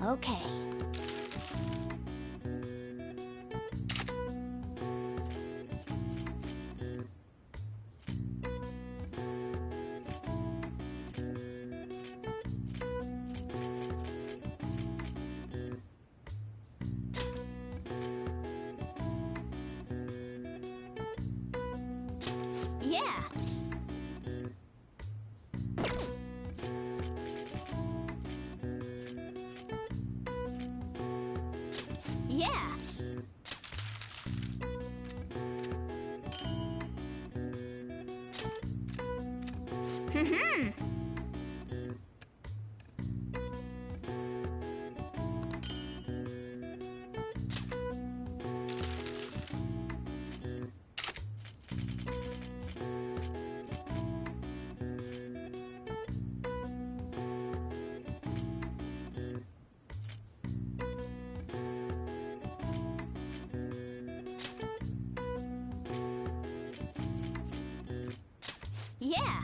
Okay. Yeah. Yeah. Yeah.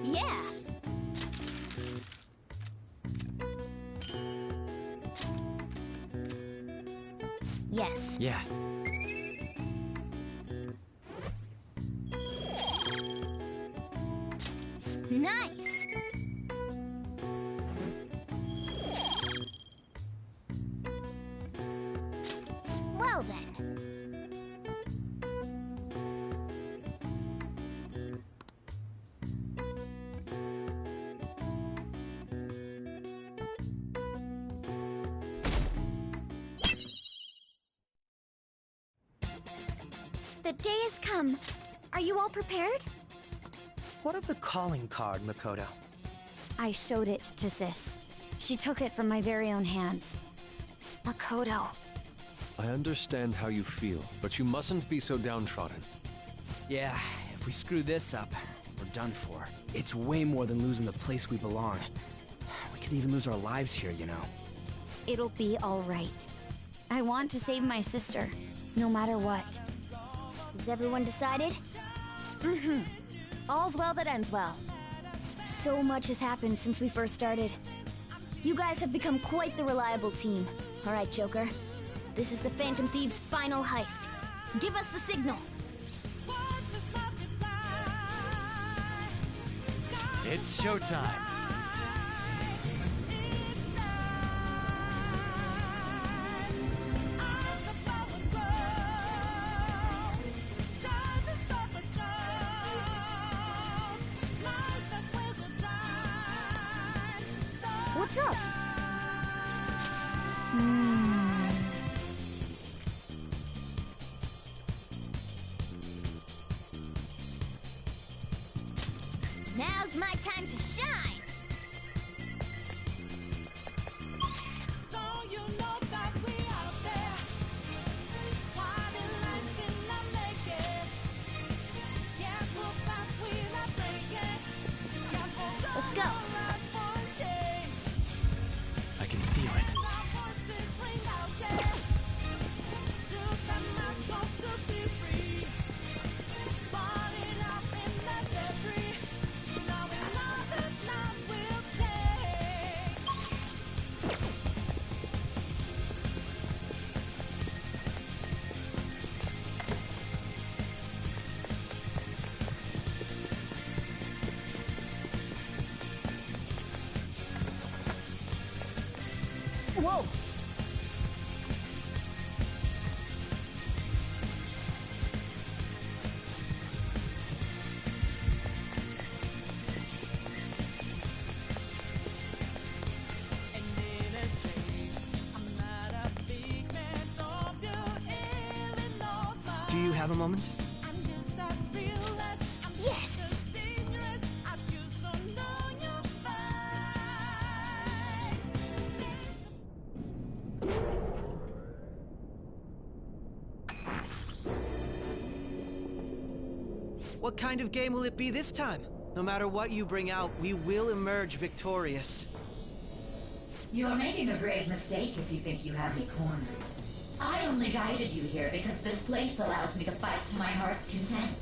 Yeah. Yes. Yeah. Nice. Well then. The day has come. Are you all prepared? What of the calling card, Makoto? I showed it to Sis. She took it from my very own hands. Makoto. I understand how you feel, but you mustn't be so downtrodden. Yeah, if we screw this up, we're done for. It's way more than losing the place we belong. We could even lose our lives here, you know. It'll be all right. I want to save my sister, no matter what. Is everyone decided? Mm-hmm. All's well that ends well. So much has happened since we first started. You guys have become quite the reliable team. All right, Joker. This is the Phantom Thieves' final heist. Give us the signal. It's showtime. What's up? Now's my time to shine! So you know that we out there, swatting lights in the naked. Yeah, we're fast, we're not breaking. Let's go. I can feel it. Whoa! Do you have a moment? Yes! What kind of game will it be this time? No matter what you bring out, we will emerge victorious. You're making a grave mistake if you think you have me cornered. I only guided you here because this place allows me to fight to my heart's content.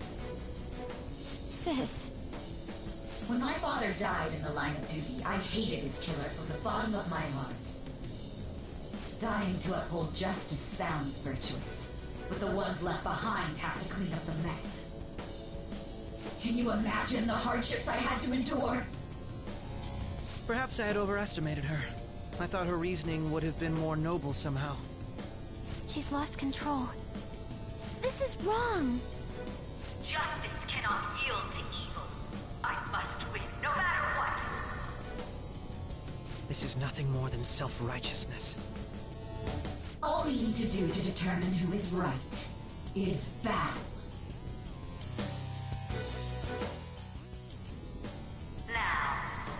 Sis. When my father died in the line of duty, I hated his killer from the bottom of my heart. Dying to uphold justice sounds virtuous, but the ones left behind have to clean up the mess. Can you imagine the hardships I had to endure? Perhaps I had overestimated her. I thought her reasoning would have been more noble somehow. She's lost control. This is wrong. Justice cannot yield to evil. I must win, no matter what. This is nothing more than self-righteousness. All we need to do to determine who is right is battle. Now,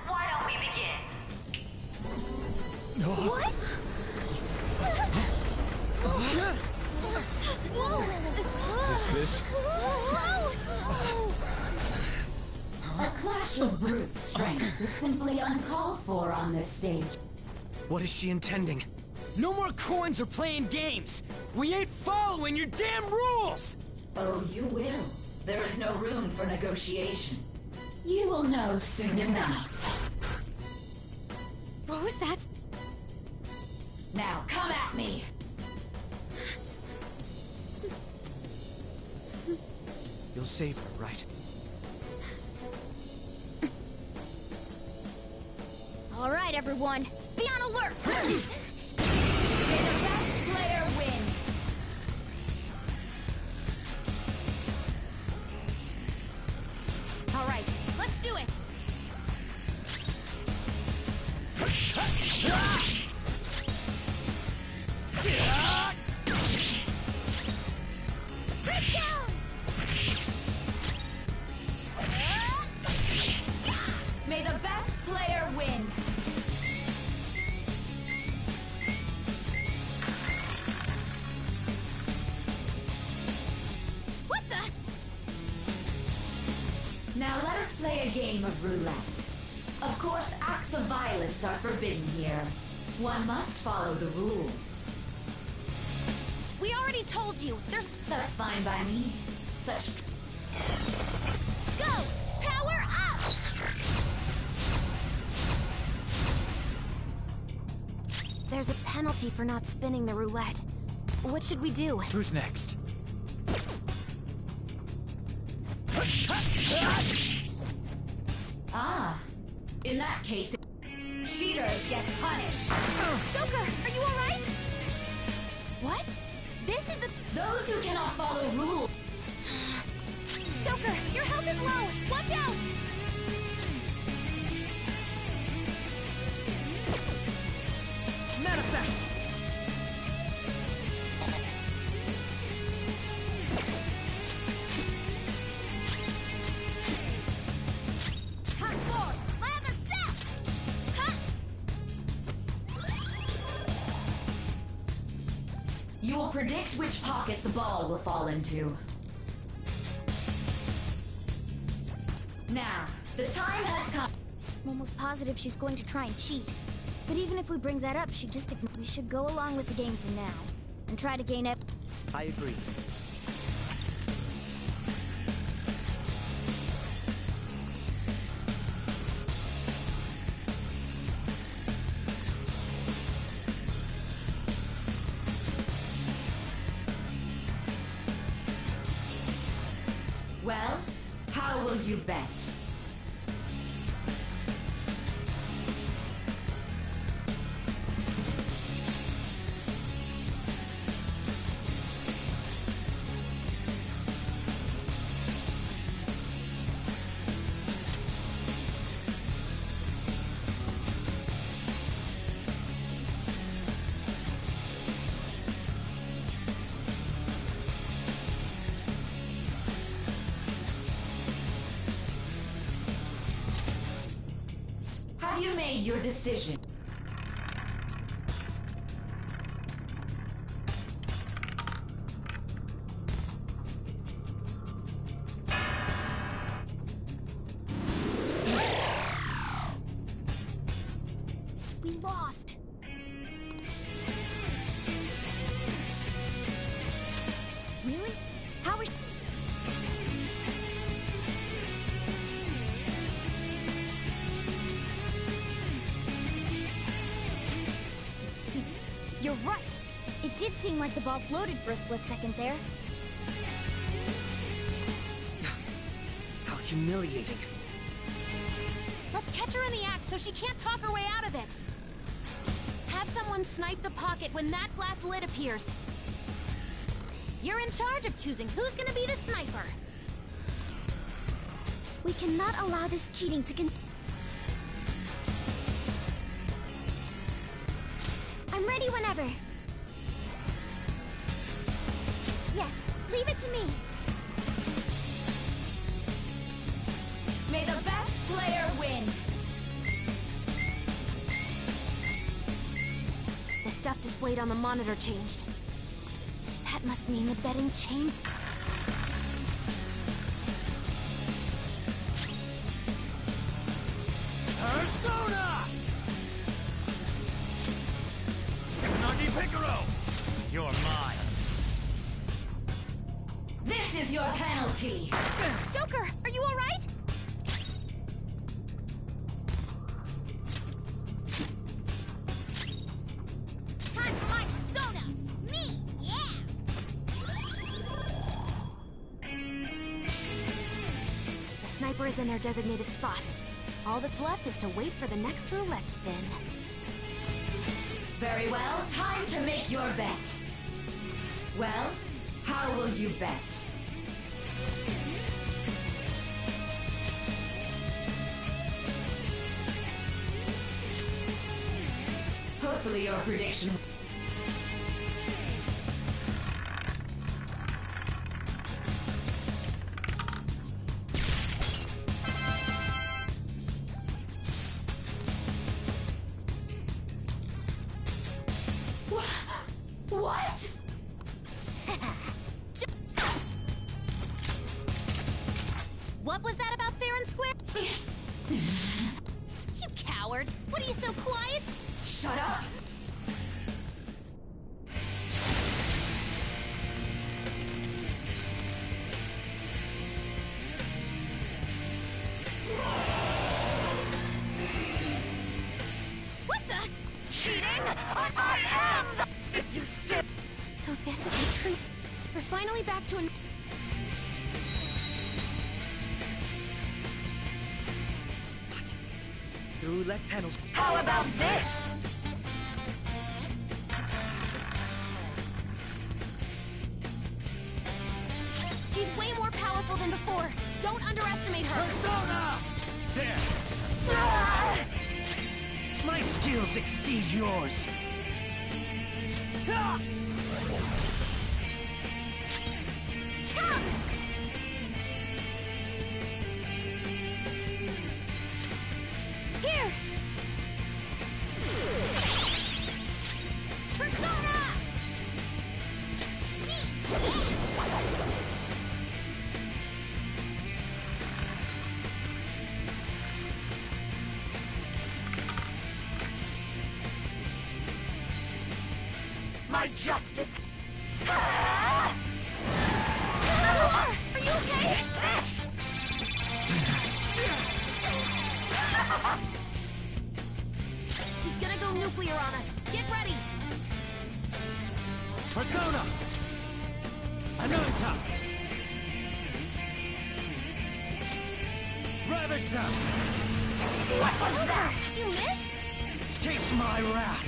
why don't we begin? What? Is this? A clash of brute strength is simply uncalled for on this stage. What is she intending? No more coins or playing games! We ain't following your damn rules! Oh, you will. There is no room for negotiation. You will know soon enough. What was that? Now, come at me! You'll save her, right? All right, everyone. Be on alert! May the best player win! All right, let's do it! Get down! May the best player win! What the? Now let us play a game of roulette. Of course, acts of violence are forbidden here. One must follow the rules. We already told you. That's fine by me. Such Go! Power up! There's a penalty for not spinning the roulette. What should we do? Who's next? Ah, in that case, cheaters get punished. Joker, are you alright? What? This is the... Those who cannot follow rules. Joker, your health is low! Watch out! Manifest! Cut forward! My other step! Huh? You will predict which pocket the ball will fall into. Now, the time has come. I'm almost positive she's going to try and cheat. But even if we bring that up, we should go along with the game for now. And try to gain it. I agree. Well, how will you bet? Have you made your decision? lost. Really? How is... See, you're right. It did seem like the ball floated for a split second there. How humiliating. Let's catch her in the act so she can't talk her way out of it. Have someone snipe the pocket when that glass lid appears. You're in charge of choosing who's gonna be the sniper. We cannot allow this cheating to I'm ready whenever. Yes, leave it to me. May the best player win! The stuff displayed on the monitor changed. That must mean the betting changed. Persona! Nagi Piccolo! You're mine. This is your penalty! Joker, are you alright? Time for my persona! Me! Yeah! The sniper is in their designated spot. All that's left is to wait for the next roulette spin. Very well, time to make your bet. Well, how will you bet? Hopefully your prediction... What? What was that about fair and square? You coward! What are you so quiet? Shut up! What the? Cheating? I am the... So this is a truth. We're finally back to an... What? The roulette panels. How about this? She's way more powerful than before. Don't underestimate her. Persona! There! My skills exceed yours. Ah! Here! Persona! My justice. Are you okay? He's gonna go nuclear on us. Get ready! Persona! Ananta! Ravage them! What was that? You missed? Chase my wrath.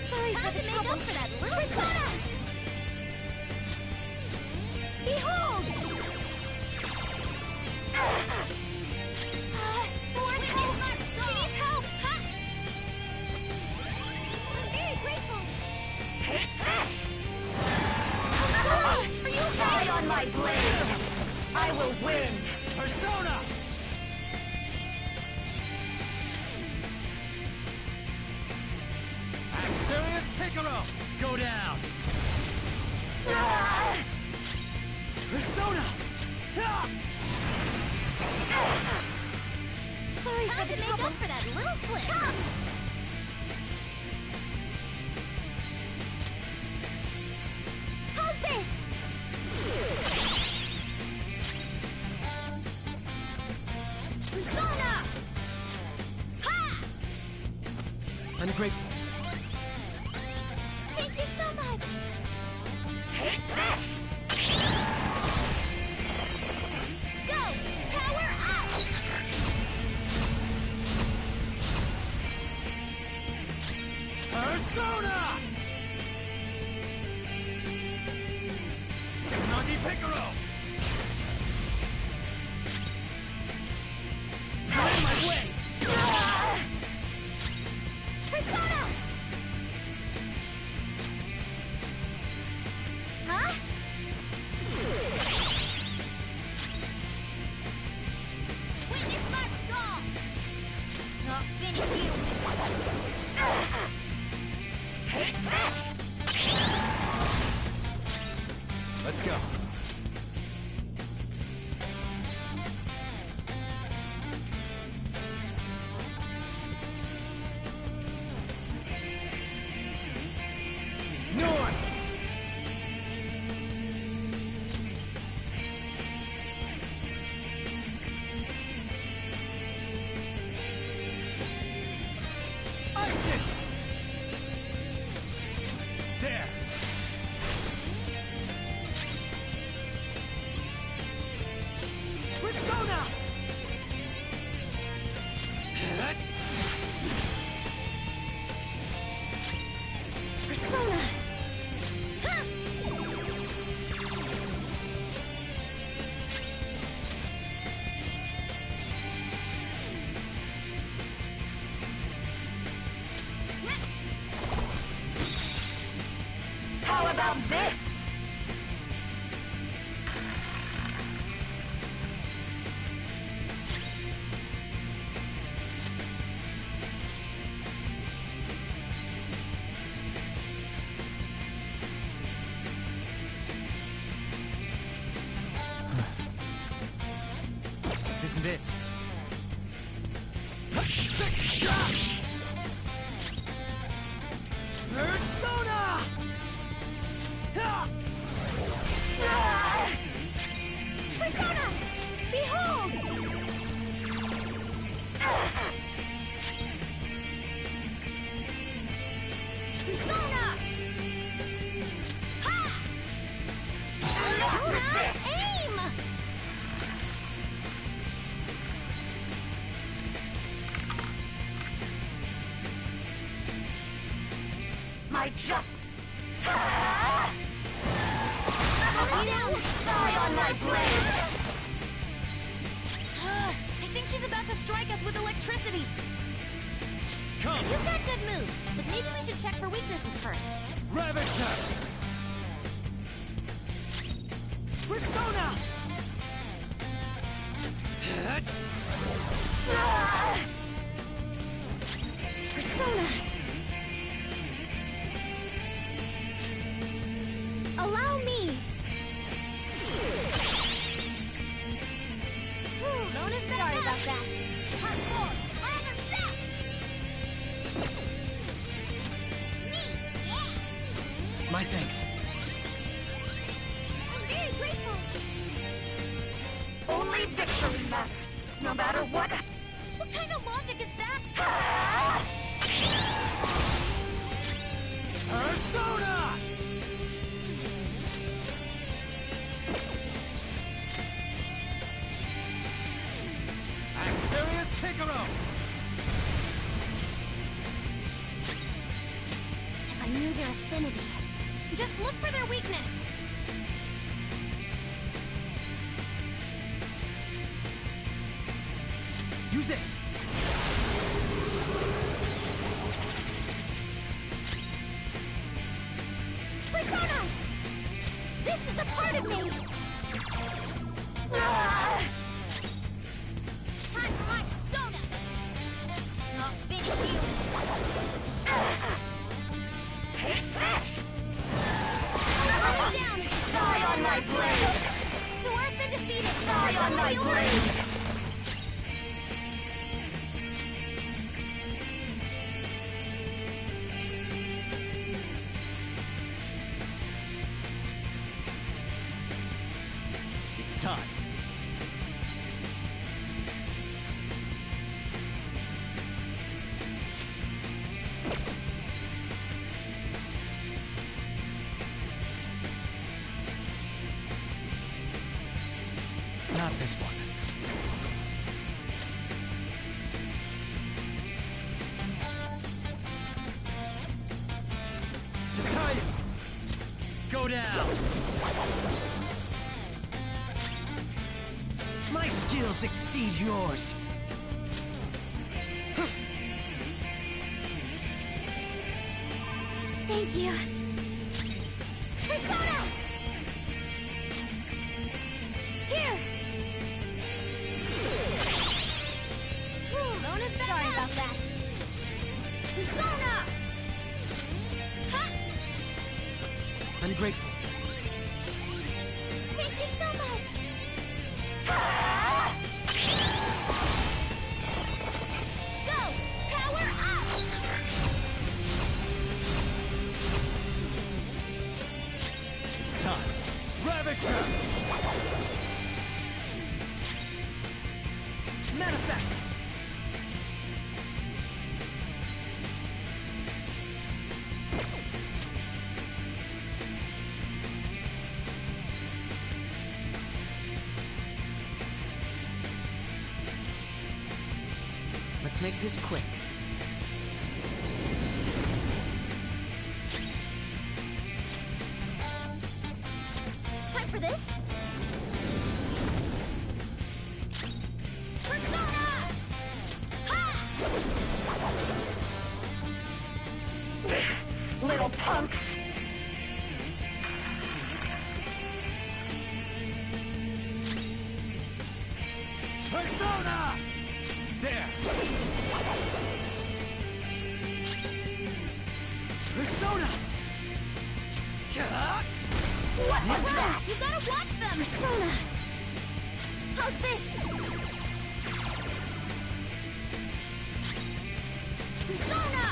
Sorry for the trouble. Up for that little Persona! Behold! More help! She needs help! Huh? I'm very grateful. Persona! Are you okay? Die on my blade. I will win. Persona! Serious Piccolo! Go down! Persona! Ah! for the trouble. Make up for that little slip. Come. How's this? Persona! Ha! Ungrateful. Thank you so much. Take this! Go! Power up! Persona! Nagi Piccolo! Get in my way! Persona! Huh? Witness my resolve! I'll finish you! Take this! Let's go. North! Isis! There! Persona! Persona! Ha! How about this? This isn't it. Persona! Ha! Persona! Behold! Persona! Ha! Persona! Aim! My just... Lay down! Die on my blade! I think she's about to strike us with electricity. Come! You've got good moves, but maybe we should check for weaknesses first. Ravage her! Persona! Persona! Allow me! Bonus back. Sorry about that. Part 4, on the set! Me, yeah! My thanks. I'm very grateful. Only victory matters, no matter what... What kind of logic is that? Persona! Asterius Piccolo! If I knew their affinity. Just look for their weakness. Use this. Persona! This is a part of me! Time for my persona! I'll finish you! Take this! Lay down! Die on my blade! The worst and defeated! Die on my blade! down! My skills exceed yours. Thank you. Persona! Here! Bonus back. Sorry about that. Persona! Huh? I'm grateful. Thank you so much! Go! Power up! It's time. Ravage them! Manifest! Let's make this quick. Time for this? Persona! Ha! Little punks! Persona! There! Persona! What was that? You gotta watch them! Persona! How's this? Persona!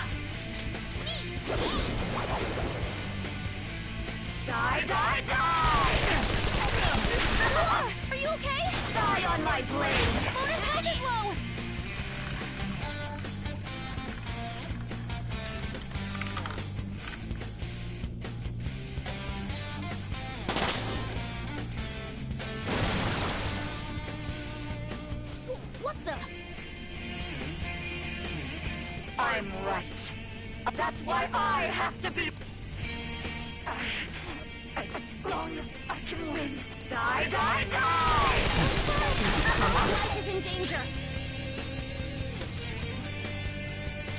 Die, die, die! Are you okay? Die on my blade! Bonus health is low! What the? I'm right. That's why I have to be... As long as I can win. Die, die, die! Life is in danger.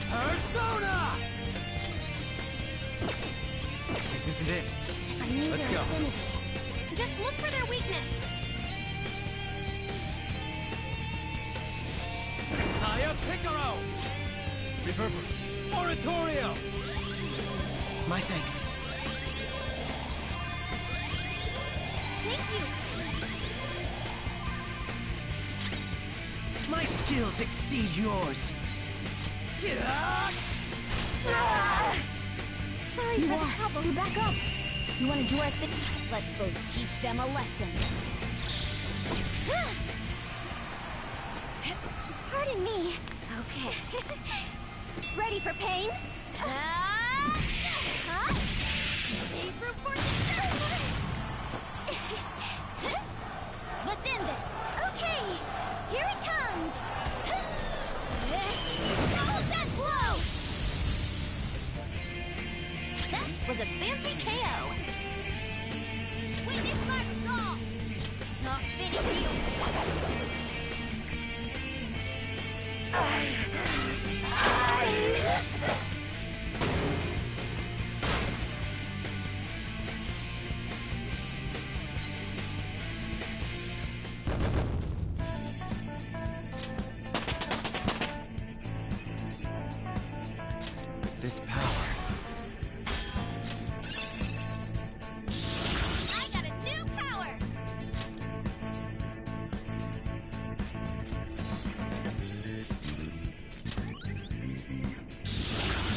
Persona! This isn't it. I need Let's their go. affinity. Just look for their weakness. Haya Picaro! Reverberate! Oratorio! My thanks. Thank you. My skills exceed yours. Sorry for the trouble. You back up. You want to do our thing? Let's both teach them a lesson. Pardon me. Okay. Ready for pain? Huh? Save room for Let's end this. Okay. Here it comes. Double death blow. That was a fancy KO. Witness my resolve. Not finish you. This power. I got a new power.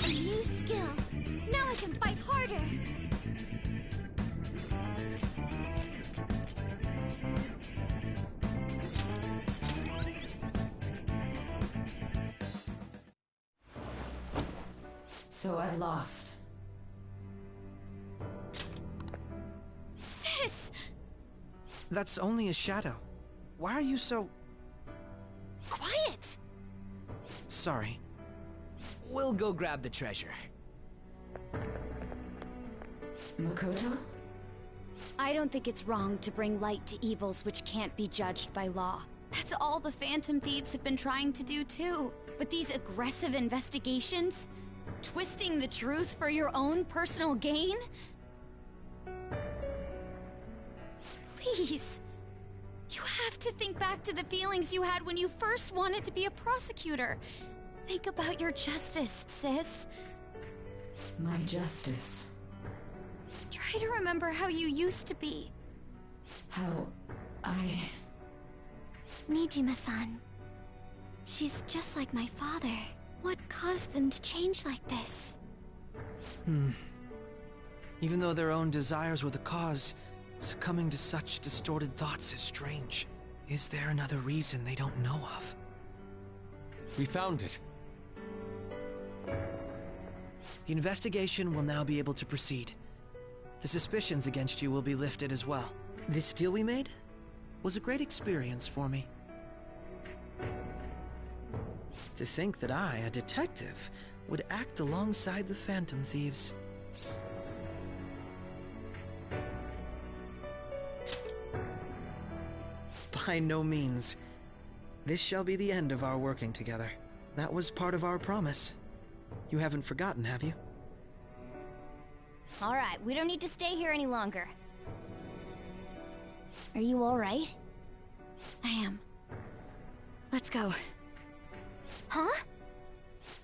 A new skill. Now I can fight harder. So I lost. Sis! That's only a shadow. Why are you so... Quiet! sorry? We'll go grab the treasure. Makoto? I don't think it's wrong to bring light to evils which can't be judged by law. That's all the Phantom Thieves have been trying to do too. But these aggressive investigations? Twisting the truth for your own personal gain? Please. You have to think back to the feelings you had when you first wanted to be a prosecutor. Think about your justice, sis. My justice. Try to remember how you used to be. How I... Nijima-san. She's just like my father. What caused them to change like this? Even though their own desires were the cause, succumbing to such distorted thoughts is strange. Is there another reason they don't know of? We found it. The investigation will now be able to proceed. The suspicions against you will be lifted as well. This deal we made was a great experience for me. To think that I, a detective, would act alongside the Phantom Thieves. By no means. This shall be the end of our working together. That was part of our promise. You haven't forgotten, have you? All right, we don't need to stay here any longer. Are you all right? I am. Let's go. Huh?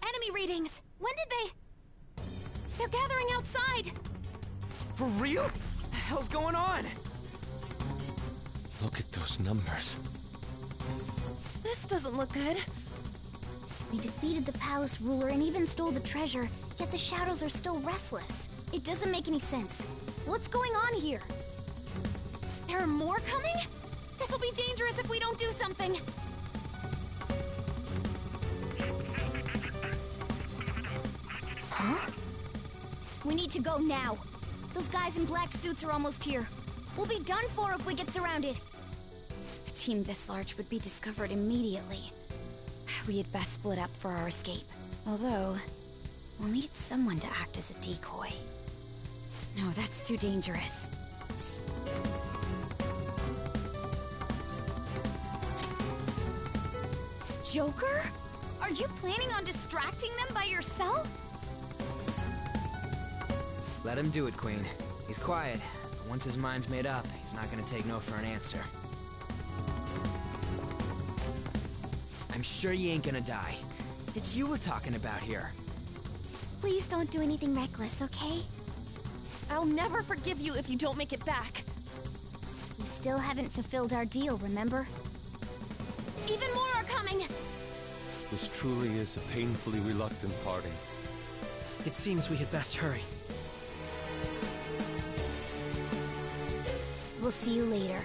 Enemy readings! When did they... They're gathering outside! For real? What the hell's going on? Look at those numbers. This doesn't look good. We defeated the palace ruler and even stole the treasure, yet the shadows are still restless. It doesn't make any sense. What's going on here? There are more coming? This'll be dangerous if we don't do something. Huh? We need to go now. Those guys in black suits are almost here. We'll be done for if we get surrounded. A team this large would be discovered immediately. We had best split up for our escape. Although, we'll need someone to act as a decoy. No, that's too dangerous. Joker? Are you planning on distracting them by yourself? Let him do it, Queen. He's quiet. But once his mind's made up, he's not gonna take no for an answer. I'm sure you ain't gonna die. It's you we're talking about here. Please don't do anything reckless, okay? I'll never forgive you if you don't make it back. We still haven't fulfilled our deal, remember? Even more are coming! This truly is a painfully reluctant parting. It seems we had best hurry. We'll see you later.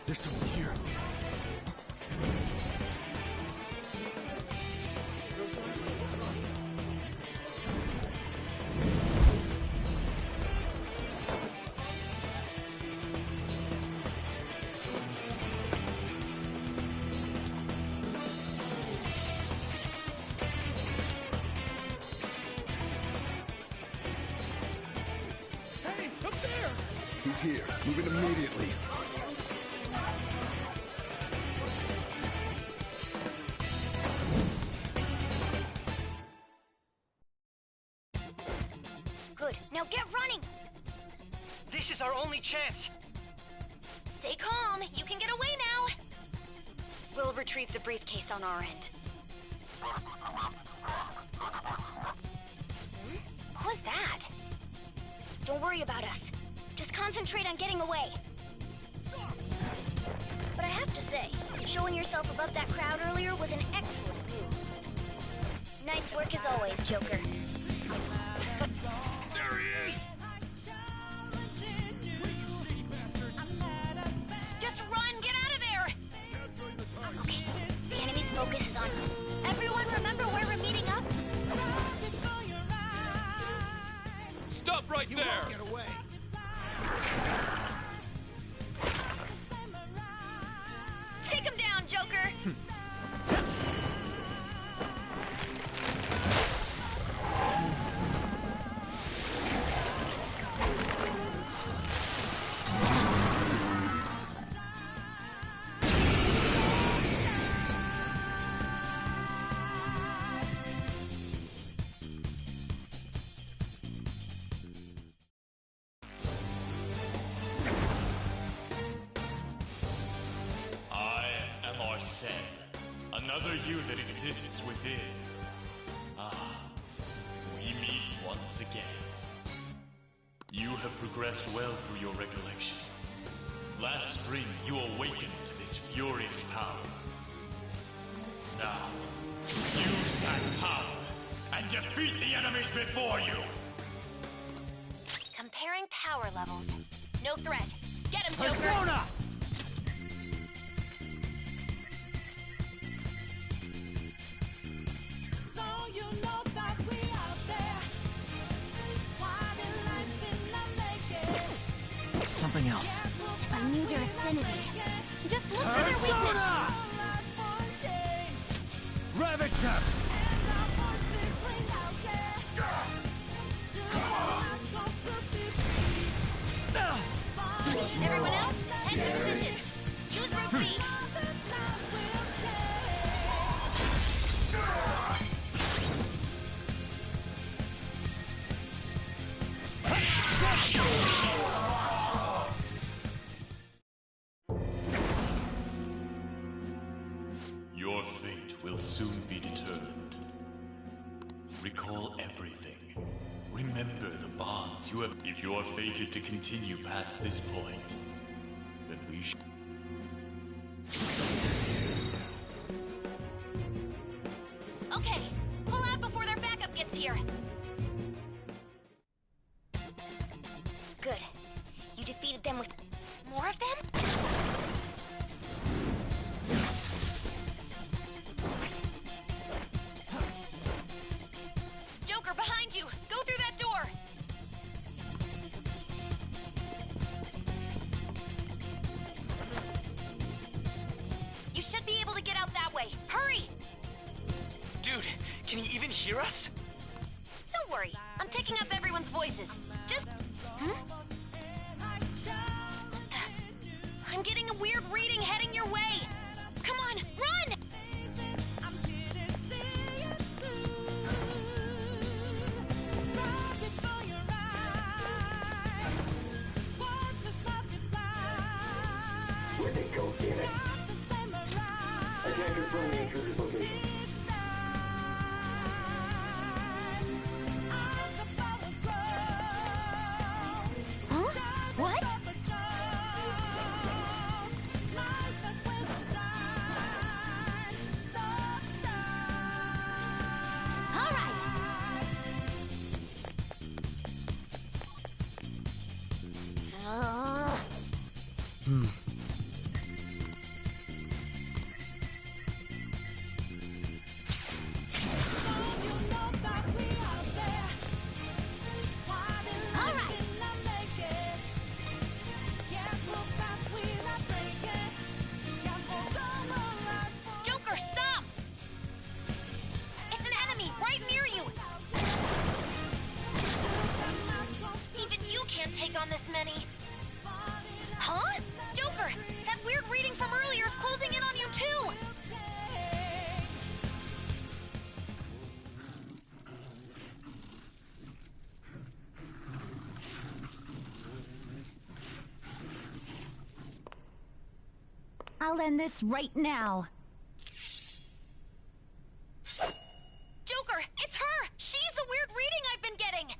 There's someone here. Hey, up there! He's here. Move it immediately. Good. Now get running! This is our only chance! Stay calm. You can get away now. We'll retrieve the briefcase on our end. What was that? Don't worry about us. Just concentrate on getting away. But I have to say, showing yourself above that crowd earlier was an excellent move. Nice work as always, Joker. There he is! Just run! Get out of there! Okay, the enemy's focus is on us. Everyone remember where we're meeting up? Stop right there! Get away! Another you that exists within. Ah, we meet once again. You have progressed well through your recollections. Last spring, you awakened to this furious power. Now, use that power and defeat the enemies before you! Comparing power levels. No threat. Get him, Joker! Persona! So you know that we out there. Swatting lights in the making. Something else. If I knew their affinity. Just look for their weakness! Persona! Ravage them! Everyone else, head to position. Use rotate. Your fate will soon be determined. Recall everything. Remember the bonds you have. If you are fated to continue past this point, then we should. Okay, pull out before their backup gets here. Good. You defeated them with more of them? Joker, behind you! Go through that door! You should be able to get out that way. Hurry! Dude, can he even hear us? Don't worry, I'm picking up everyone's voices. Just... Hmm? What the... I'm getting a weird reading heading your way! Come on, run! Where'd they go, damn it? I can't confirm the intruder's location. Huh? What? All right. All right. Joker, stop! It's an enemy right near you! Even you can't take on this many. Huh? Joker, that weird reading from earlier is closing in on you too! I'll end this right now. Joker, it's her! She's the weird reading I've been getting!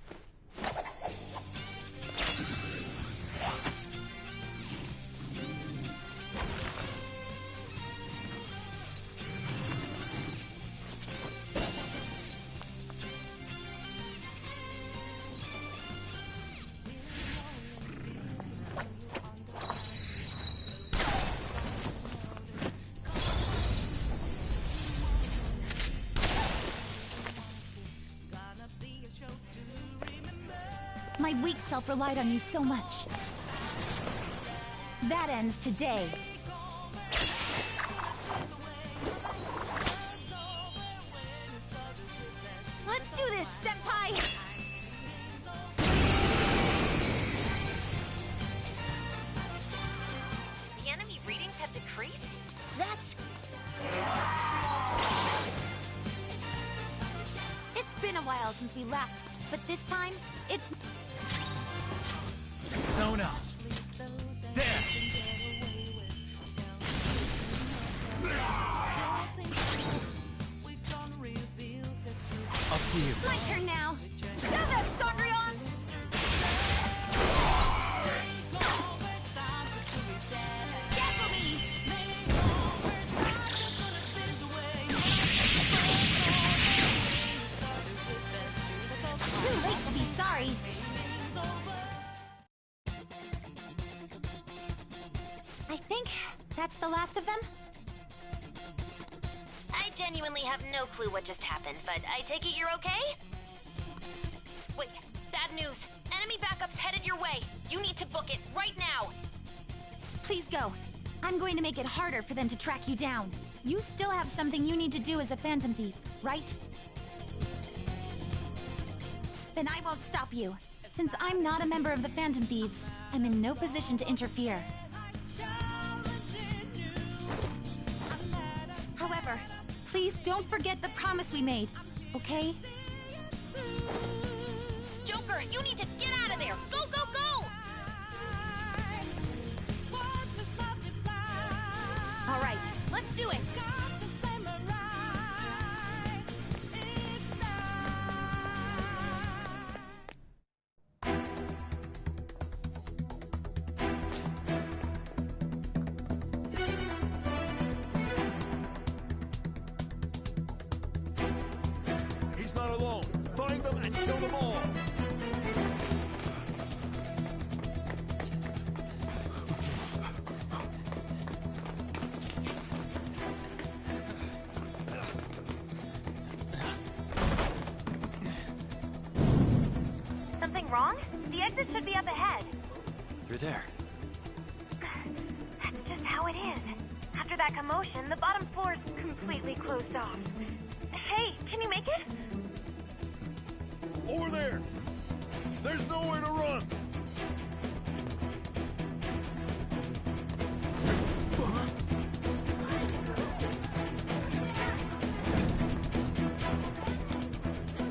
My weak self relied on you so much. That ends today. Let's do this, Senpai! The enemy readings have decreased? That's... It's been a while since we last... But this time, it's... Persona! There! Up to you. My turn now. Show them, Sondrion! Cancel me! Too late to be sorry. I think that's the last of them. I genuinely have no clue what just happened, but I take it you're okay? Wait, bad news. Enemy backup's headed your way. You need to book it right now. Please go. I'm going to make it harder for them to track you down. You still have something you need to do as a Phantom Thief, right? Then I won't stop you. Since I'm not a member of the Phantom Thieves, I'm in no position to interfere. However, please don't forget the promise we made, okay? Joker, you need to get out of there! Go, go, go! All right, let's do it! He's not alone. Find them and kill them all. Something wrong? The exit should be up ahead. You're there. That's just how it is. After that commotion, the bottom floor's completely closed off. Hey, can you make it? Over there. There's nowhere to run.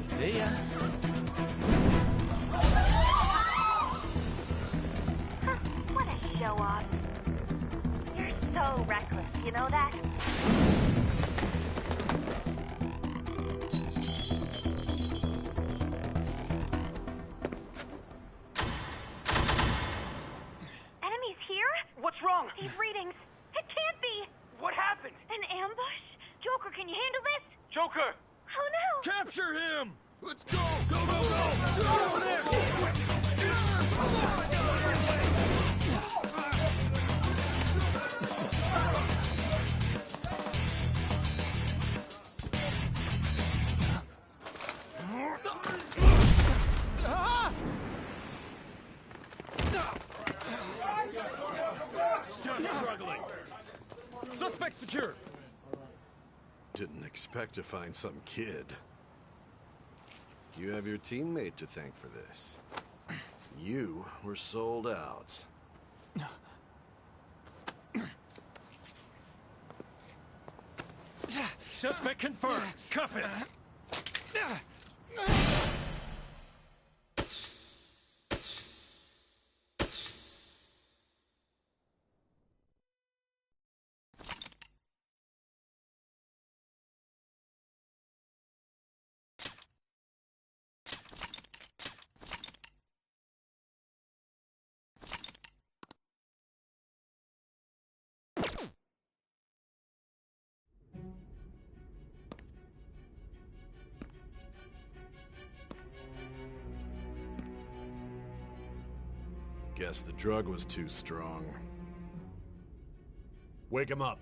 See ya. What a show off. You're so reckless, you know that? Enemies here? What's wrong? These readings. It can't be. What happened? An ambush? Joker, can you handle this? Joker! Oh no! Capture him. Let's go. Go, go, go. Go over there. Stop struggling. Suspect secure. Didn't expect to find some kid. You have your teammate to thank for this. You were sold out. Suspect confirmed. Cuff it. Guess the drug was too strong. Wake him up.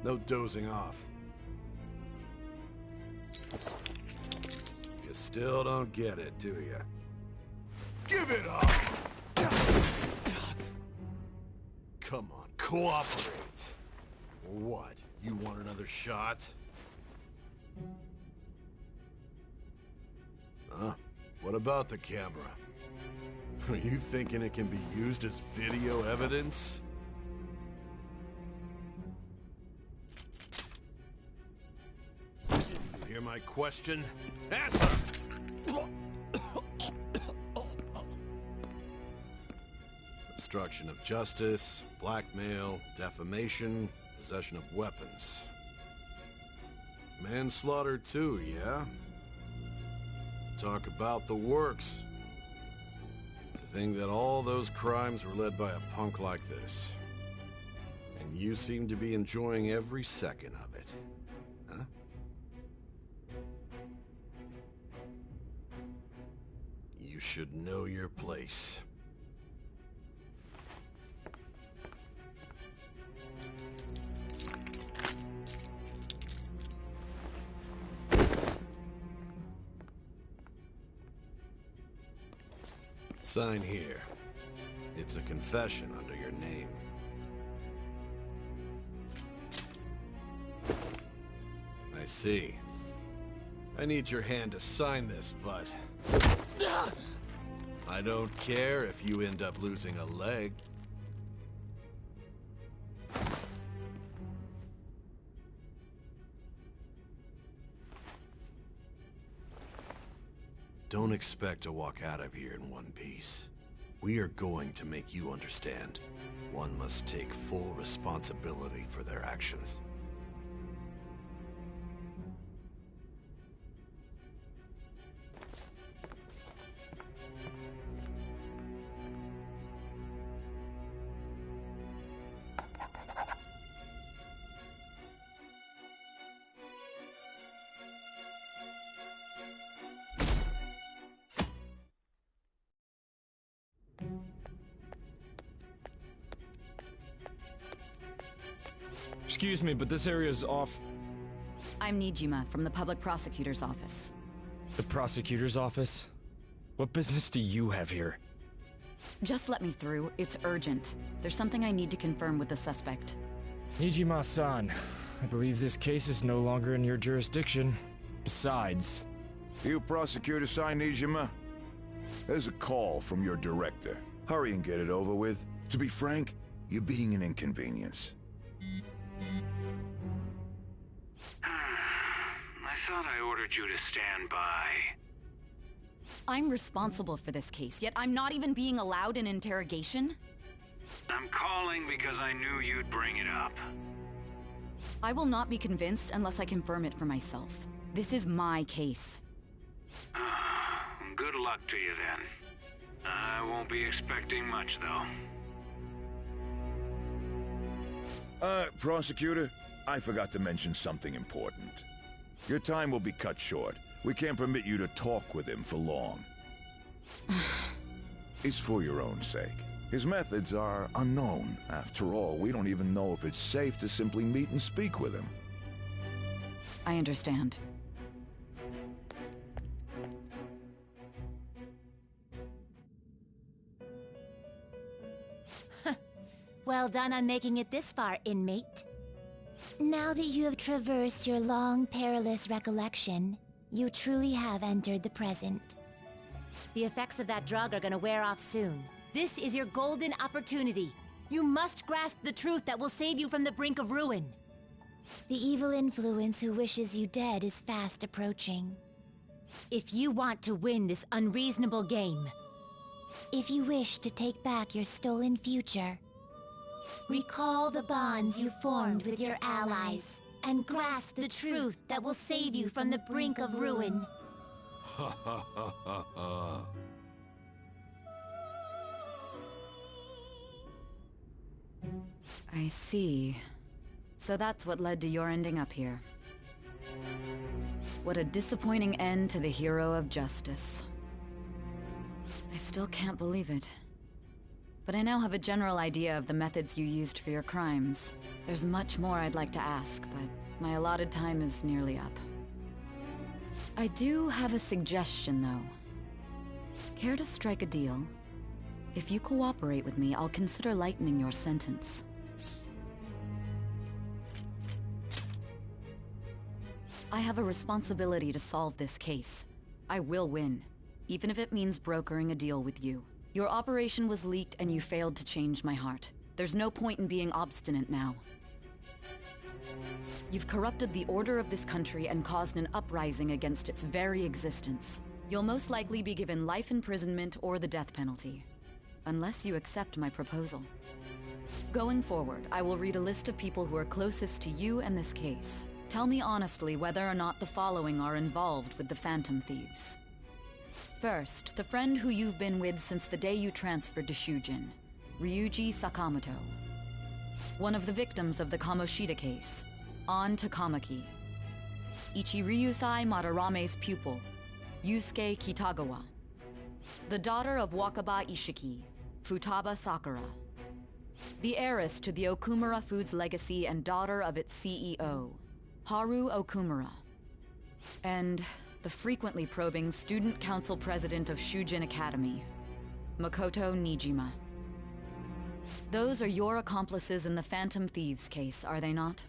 No dozing off. You still don't get it, do you? Give it up! Come on, cooperate. What? You want another shot? Huh? What about the camera? Are you thinking it can be used as video evidence? You hear my question? Answer! obstruction of justice, blackmail, defamation, possession of weapons. Manslaughter too, yeah? Talk about the works. To think that all those crimes were led by a punk like this. And you seem to be enjoying every second of it. Huh? You should know your place. Sign here. It's a confession under your name. I see. I need your hand to sign this, but... I don't care if you end up losing a leg. Don't expect to walk out of here in one piece. We are going to make you understand. One must take full responsibility for their actions. Excuse me, but this area's off... I'm Nijima from the Public Prosecutor's Office. The prosecutor's office? What business do you have here? Just let me through. It's urgent. There's something I need to confirm with the suspect. Nijima-san, I believe this case is no longer in your jurisdiction. Besides... You Prosecutor-san, Nijima? There's a call from your director. Hurry and get it over with. To be frank, you're being an inconvenience. I thought I ordered you to stand by. I'm responsible for this case, yet I'm not even being allowed an interrogation? I'm calling because I knew you'd bring it up. I will not be convinced unless I confirm it for myself. This is my case. Good luck to you then. I won't be expecting much, though. Prosecutor, I forgot to mention something important. Your time will be cut short. We can't permit you to talk with him for long. It's for your own sake. His methods are unknown. After all, we don't even know if it's safe to simply meet and speak with him. I understand. Well done on making it this far, inmate. Now that you have traversed your long, perilous recollection, you truly have entered the present. The effects of that drug are gonna wear off soon. This is your golden opportunity. You must grasp the truth that will save you from the brink of ruin. The evil influence who wishes you dead is fast approaching. If you want to win this unreasonable game, if you wish to take back your stolen future, recall the bonds you formed with your allies, and grasp the truth that will save you from the brink of ruin. Ha ha ha ha ha. I see. So that's what led to your ending up here. What a disappointing end to the hero of justice. I still can't believe it. But I now have a general idea of the methods you used for your crimes. There's much more I'd like to ask, but my allotted time is nearly up. I do have a suggestion, though. Care to strike a deal? If you cooperate with me, I'll consider lightening your sentence. I have a responsibility to solve this case. I will win, even if it means brokering a deal with you. Your operation was leaked and you failed to change my heart. There's no point in being obstinate now. You've corrupted the order of this country and caused an uprising against its very existence. You'll most likely be given life imprisonment or the death penalty. unless you accept my proposal. Going forward, I will read a list of people who are closest to you and this case. Tell me honestly whether or not the following are involved with the Phantom Thieves. First, the friend who you've been with since the day you transferred to Shujin, Ryuji Sakamoto. One of the victims of the Kamoshida case, An Takamaki. Ichiryusai Madarame's pupil, Yusuke Kitagawa. The daughter of Wakaba Ishiki, Futaba Sakura. The heiress to the Okumura Foods legacy and daughter of its CEO, Haru Okumura. And the frequently probing student council president of Shujin Academy, Makoto Nijima. Those are your accomplices in the Phantom Thieves case, are they not?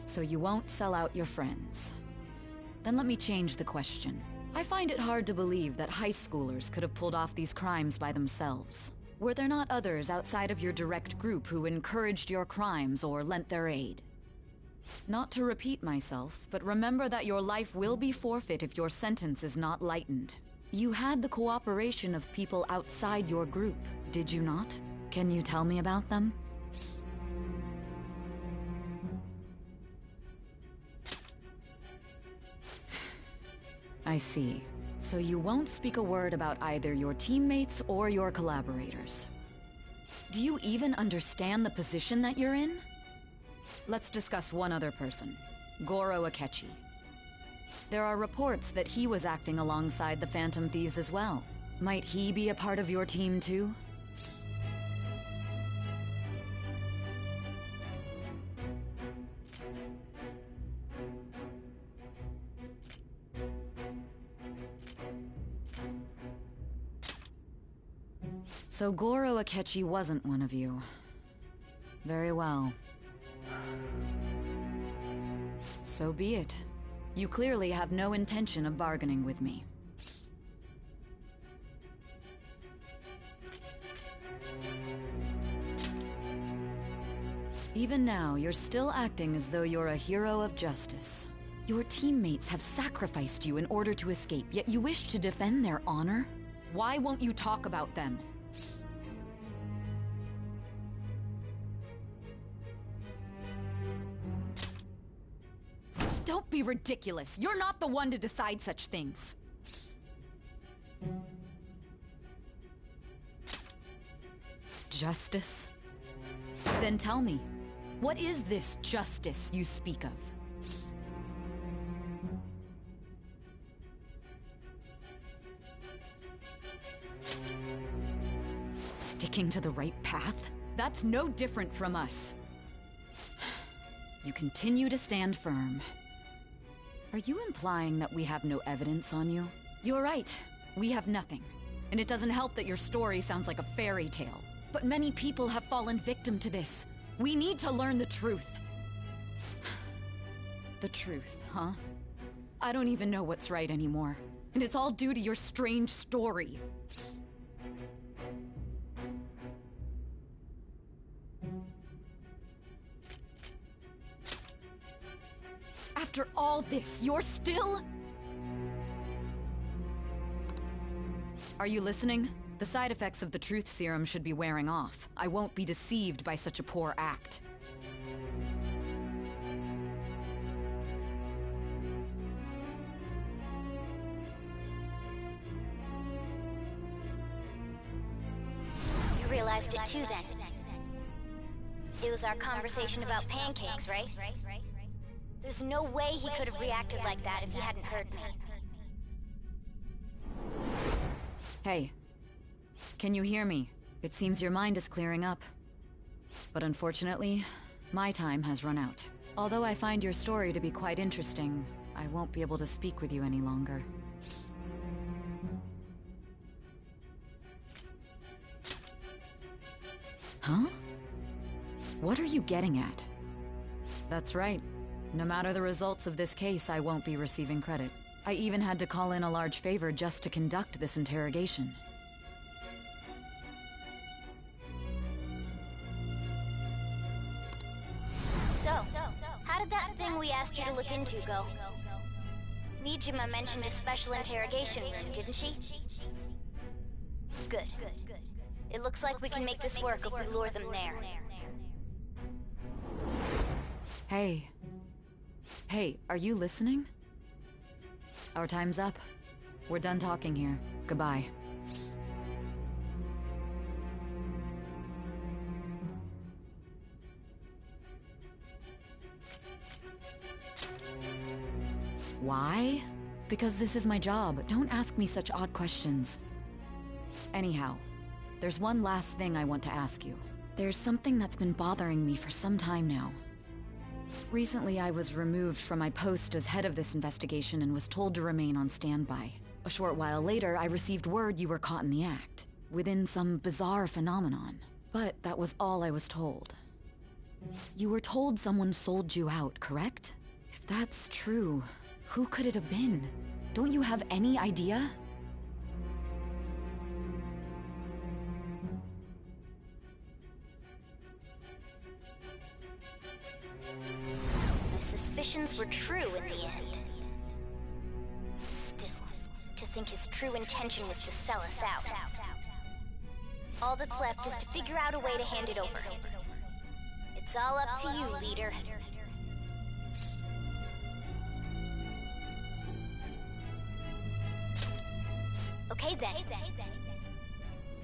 So you won't sell out your friends. Then let me change the question. I find it hard to believe that high schoolers could have pulled off these crimes by themselves. Were there not others outside of your direct group who encouraged your crimes or lent their aid? Not to repeat myself, but remember that your life will be forfeit if your sentence is not lightened. You had the cooperation of people outside your group, did you not? Can you tell me about them? I see. So you won't speak a word about either your teammates or your collaborators. Do you even understand the position that you're in? Let's discuss one other person, Goro Akechi. There are reports that he was acting alongside the Phantom Thieves as well. Might he be a part of your team too? So Goro Akechi wasn't one of you. Very well. So be it. You clearly have no intention of bargaining with me. Even now, you're still acting as though you're a hero of justice. Your teammates have sacrificed you in order to escape, yet you wish to defend their honor? Why won't you talk about them? Don't be ridiculous. You're not the one to decide such things. Justice? Then tell me, what is this justice you speak of? Sticking to the right path? That's no different from us. You continue to stand firm. Are you implying that we have no evidence on you? You're right. We have nothing. And it doesn't help that your story sounds like a fairy tale. But many people have fallen victim to this. We need to learn the truth. The truth, huh? I don't even know what's right anymore. And it's all due to your strange story. After all this, you're still... Are you listening? The side effects of the truth serum should be wearing off. I won't be deceived by such a poor act. You realized it too then. It was our conversation about pancakes, right? There's no way he could have reacted like that if he hadn't heard me. Hey. Can you hear me? It seems your mind is clearing up. But unfortunately, my time has run out. Although I find your story to be quite interesting, I won't be able to speak with you any longer. Huh? What are you getting at? That's right. No matter the results of this case, I won't be receiving credit. I even had to call in a large favor just to conduct this interrogation. So, did that thing we asked you to look into go? Nijima mentioned a special interrogation room, didn't she? Good. It looks like we can make this work if we lure them there. Hey. Hey, are you listening? Our time's up. We're done talking here. Goodbye. Why? Because this is my job. Don't ask me such odd questions. Anyhow, there's one last thing I want to ask you. There's something that's been bothering me for some time now. Recently, I was removed from my post as head of this investigation and was told to remain on standby. A short while later, I received word you were caught in the act, within some bizarre phenomenon. But that was all I was told. You were told someone sold you out, correct? If that's true, who could it have been? Don't you have any idea? My suspicions were true in the end. Still, to think his true intention was to sell us out. All that's left is to figure out a way to hand it over. It's all up to you, leader. Okay then.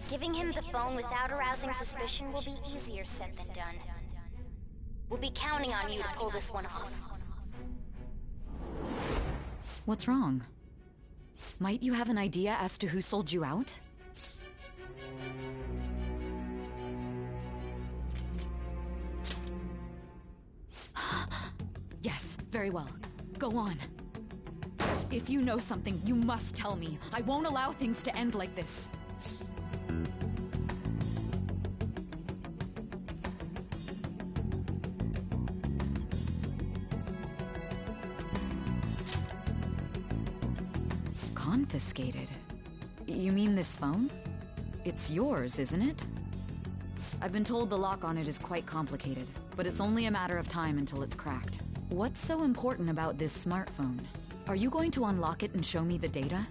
Giving him the phone without arousing suspicion will be easier said than done. We'll be counting on you to pull this one off. What's wrong? Might you have an idea as to who sold you out? Yes, very well. Go on. If you know something, you must tell me. I won't allow things to end like this. Confiscated? You mean this phone? It's yours, isn't it? I've been told the lock on it is quite complicated, but it's only a matter of time until it's cracked. What's so important about this smartphone? Are you going to unlock it and show me the data?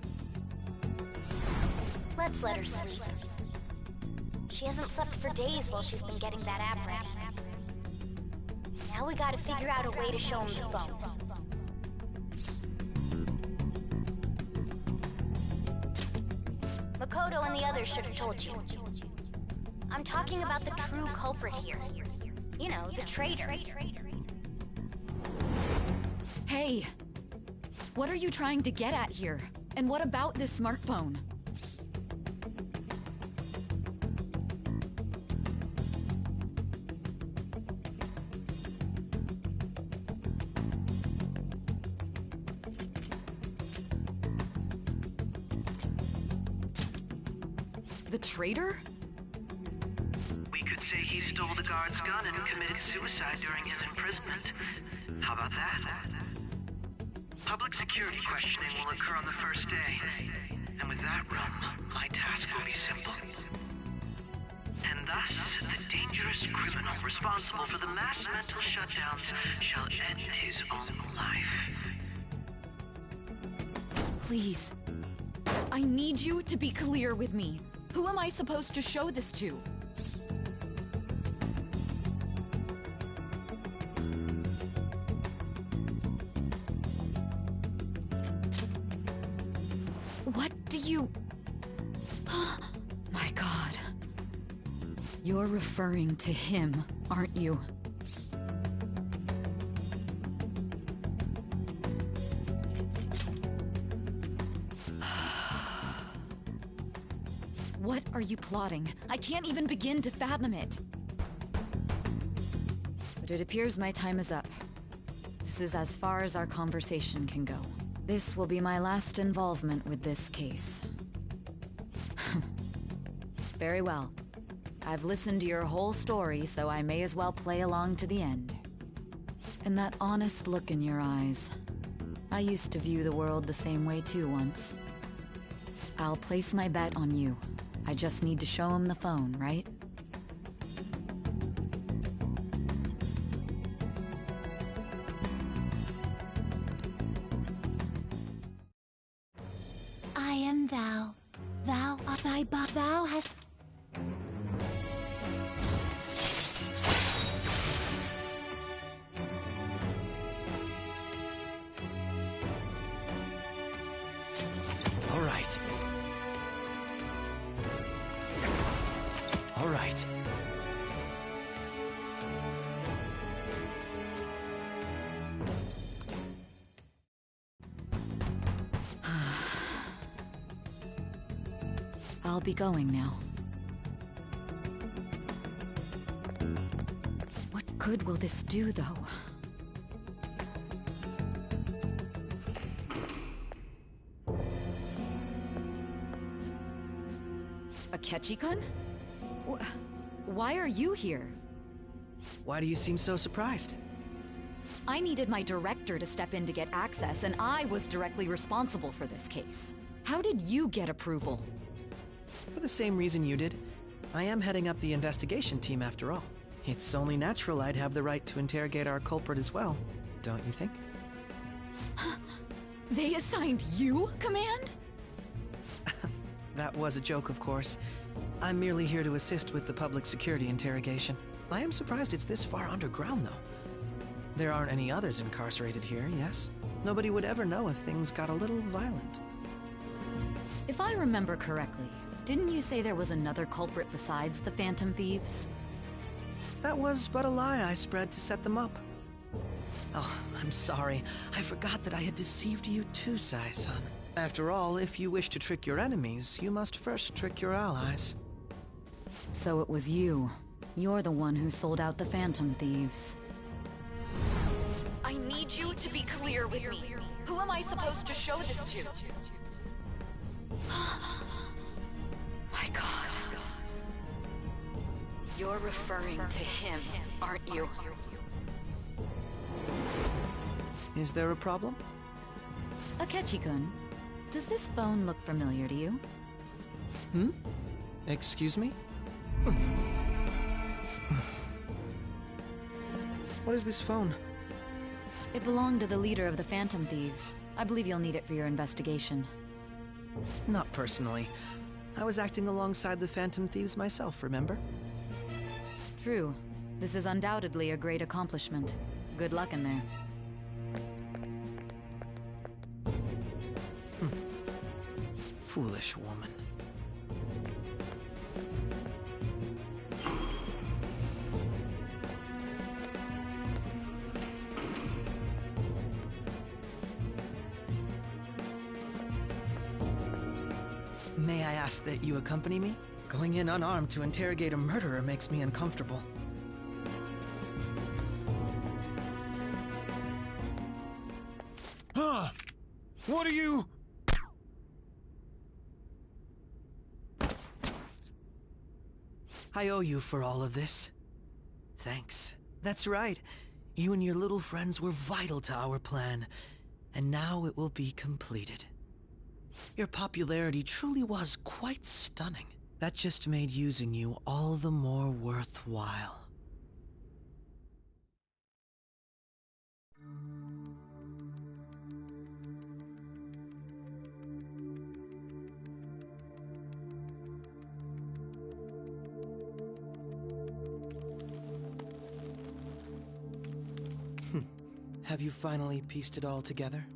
Let's let her sleep. She hasn't slept for days while she's been getting that app ready. Now we gotta figure out a way to show him the phone. Makoto and the others should have told you. I'm talking about the true culprit here. You know, the traitor. Hey! What are you trying to get at here? And what about this smartphone? The traitor? We could say he stole the guard's gun and committed suicide during his imprisonment. How about that? Public security questioning will occur on the first day. And with that run, my task will be simple. And thus, the dangerous criminal responsible for the mass mental shutdowns shall end his own life. Please. I need you to be clear with me. Who am I supposed to show this to? What do you... My God. You're referring to him, aren't you? What are you plotting? I can't even begin to fathom it. But it appears my time is up. This is as far as our conversation can go. This will be my last involvement with this case. Very well. I've listened to your whole story, so I may as well play along to the end. And that honest look in your eyes. I used to view the world the same way too once. I'll place my bet on you. I just need to show him the phone, right? Thou hast... All right. All right. I'll be going now. What good will this do, though? Akechi-kun? Why are you here? Why do you seem so surprised? I needed my director to step in to get access, and I was directly responsible for this case. How did you get approval? For the same reason you did. I am heading up the investigation team after all. It's only natural I'd have the right to interrogate our culprit as well, don't you think? They assigned you command? That was a joke, of course. I'm merely here to assist with the public security interrogation. I am surprised it's this far underground, though. There aren't any others incarcerated here, yes? Nobody would ever know if things got a little violent. If I remember correctly, didn't you say there was another culprit besides the Phantom Thieves? That was but a lie I spread to set them up. Oh, I'm sorry. I forgot that I had deceived you too, Sai-san. After all, if you wish to trick your enemies, you must first trick your allies. So it was you. You're the one who sold out the Phantom Thieves. I need you to be clear with me. Who am I supposed to show this to? My God. You're referring to him, aren't you? Is there a problem? Akechi-kun, does this phone look familiar to you? Hmm? Excuse me? What is this phone? It belonged to the leader of the Phantom Thieves. I believe you'll need it for your investigation. Not personally. I was acting alongside the Phantom Thieves myself, remember? True. This is undoubtedly a great accomplishment. Good luck in there. Foolish woman. May I ask that you accompany me? Going in unarmed to interrogate a murderer makes me uncomfortable. Huh? What are you... I owe you for all of this. Thanks. That's right. You and your little friends were vital to our plan, and now it will be completed. Your popularity truly was quite stunning. That just made using you all the more worthwhile. Have you finally pieced it all together?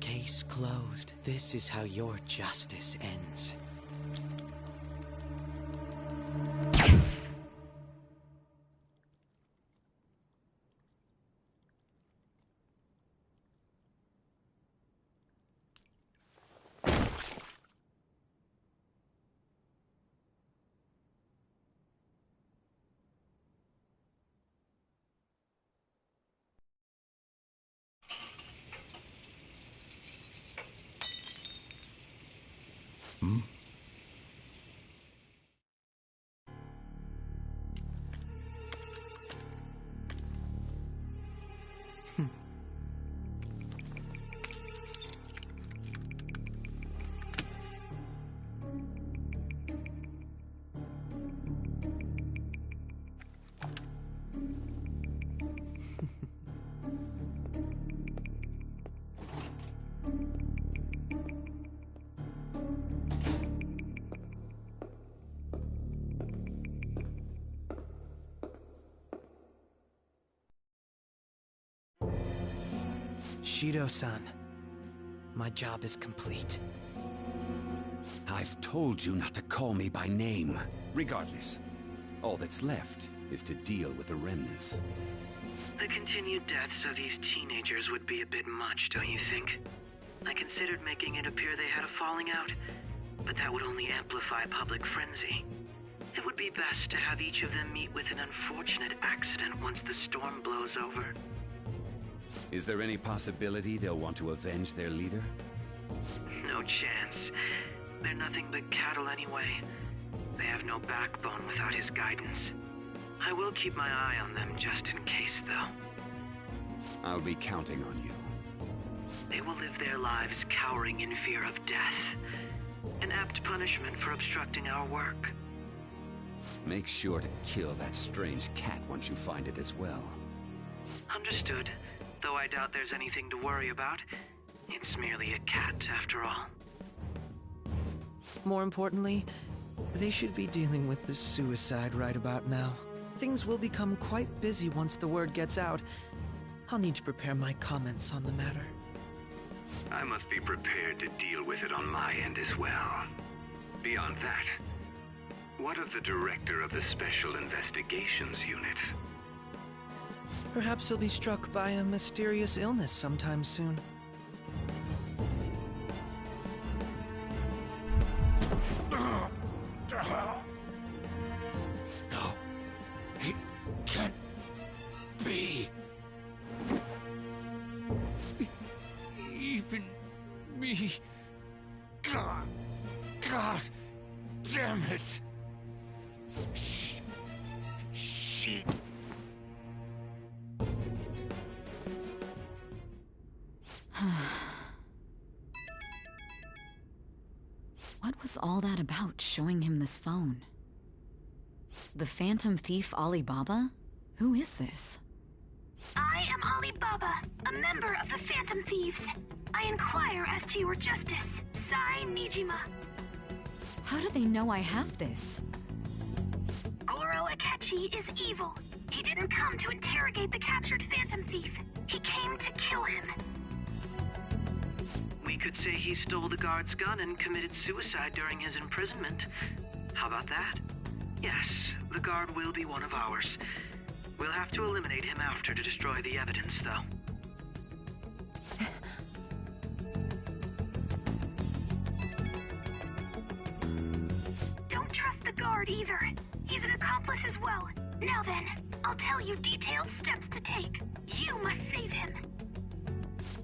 Case closed. This is how your justice ends. Hmm? Bushido-san. My job is complete. I've told you not to call me by name. Regardless, all that's left is to deal with the remnants. The continued deaths of these teenagers would be a bit much, don't you think? I considered making it appear they had a falling out, but that would only amplify public frenzy. It would be best to have each of them meet with an unfortunate accident once the storm blows over. Is there any possibility they'll want to avenge their leader? No chance. They're nothing but cattle anyway. They have no backbone without his guidance. I will keep my eye on them just in case, though. I'll be counting on you. They will live their lives cowering in fear of death. An apt punishment for obstructing our work. Make sure to kill that strange cat once you find it as well. Understood. Though I doubt there's anything to worry about. It's merely a cat, after all. More importantly, they should be dealing with the suicide right about now. Things will become quite busy once the word gets out. I'll need to prepare my comments on the matter. I must be prepared to deal with it on my end as well. Beyond that, what of the director of the Special Investigations Unit? Perhaps he'll be struck by a mysterious illness sometime soon. No, it can't be. Even me. God damn it. Shit. What was all that about, showing him this phone? The Phantom Thief Alibaba? Who is this? I am Alibaba, a member of the Phantom Thieves. I inquire as to your justice, Sai Nijima. How do they know I have this? Goro Akechi is evil. He didn't come to interrogate the captured Phantom Thief. He came to kill him. We could say he stole the guard's gun and committed suicide during his imprisonment. How about that? Yes, the guard will be one of ours. We'll have to eliminate him after to destroy the evidence, though. Don't trust the guard either. He's an accomplice as well. Now then, I'll tell you detailed steps to take. You must save him.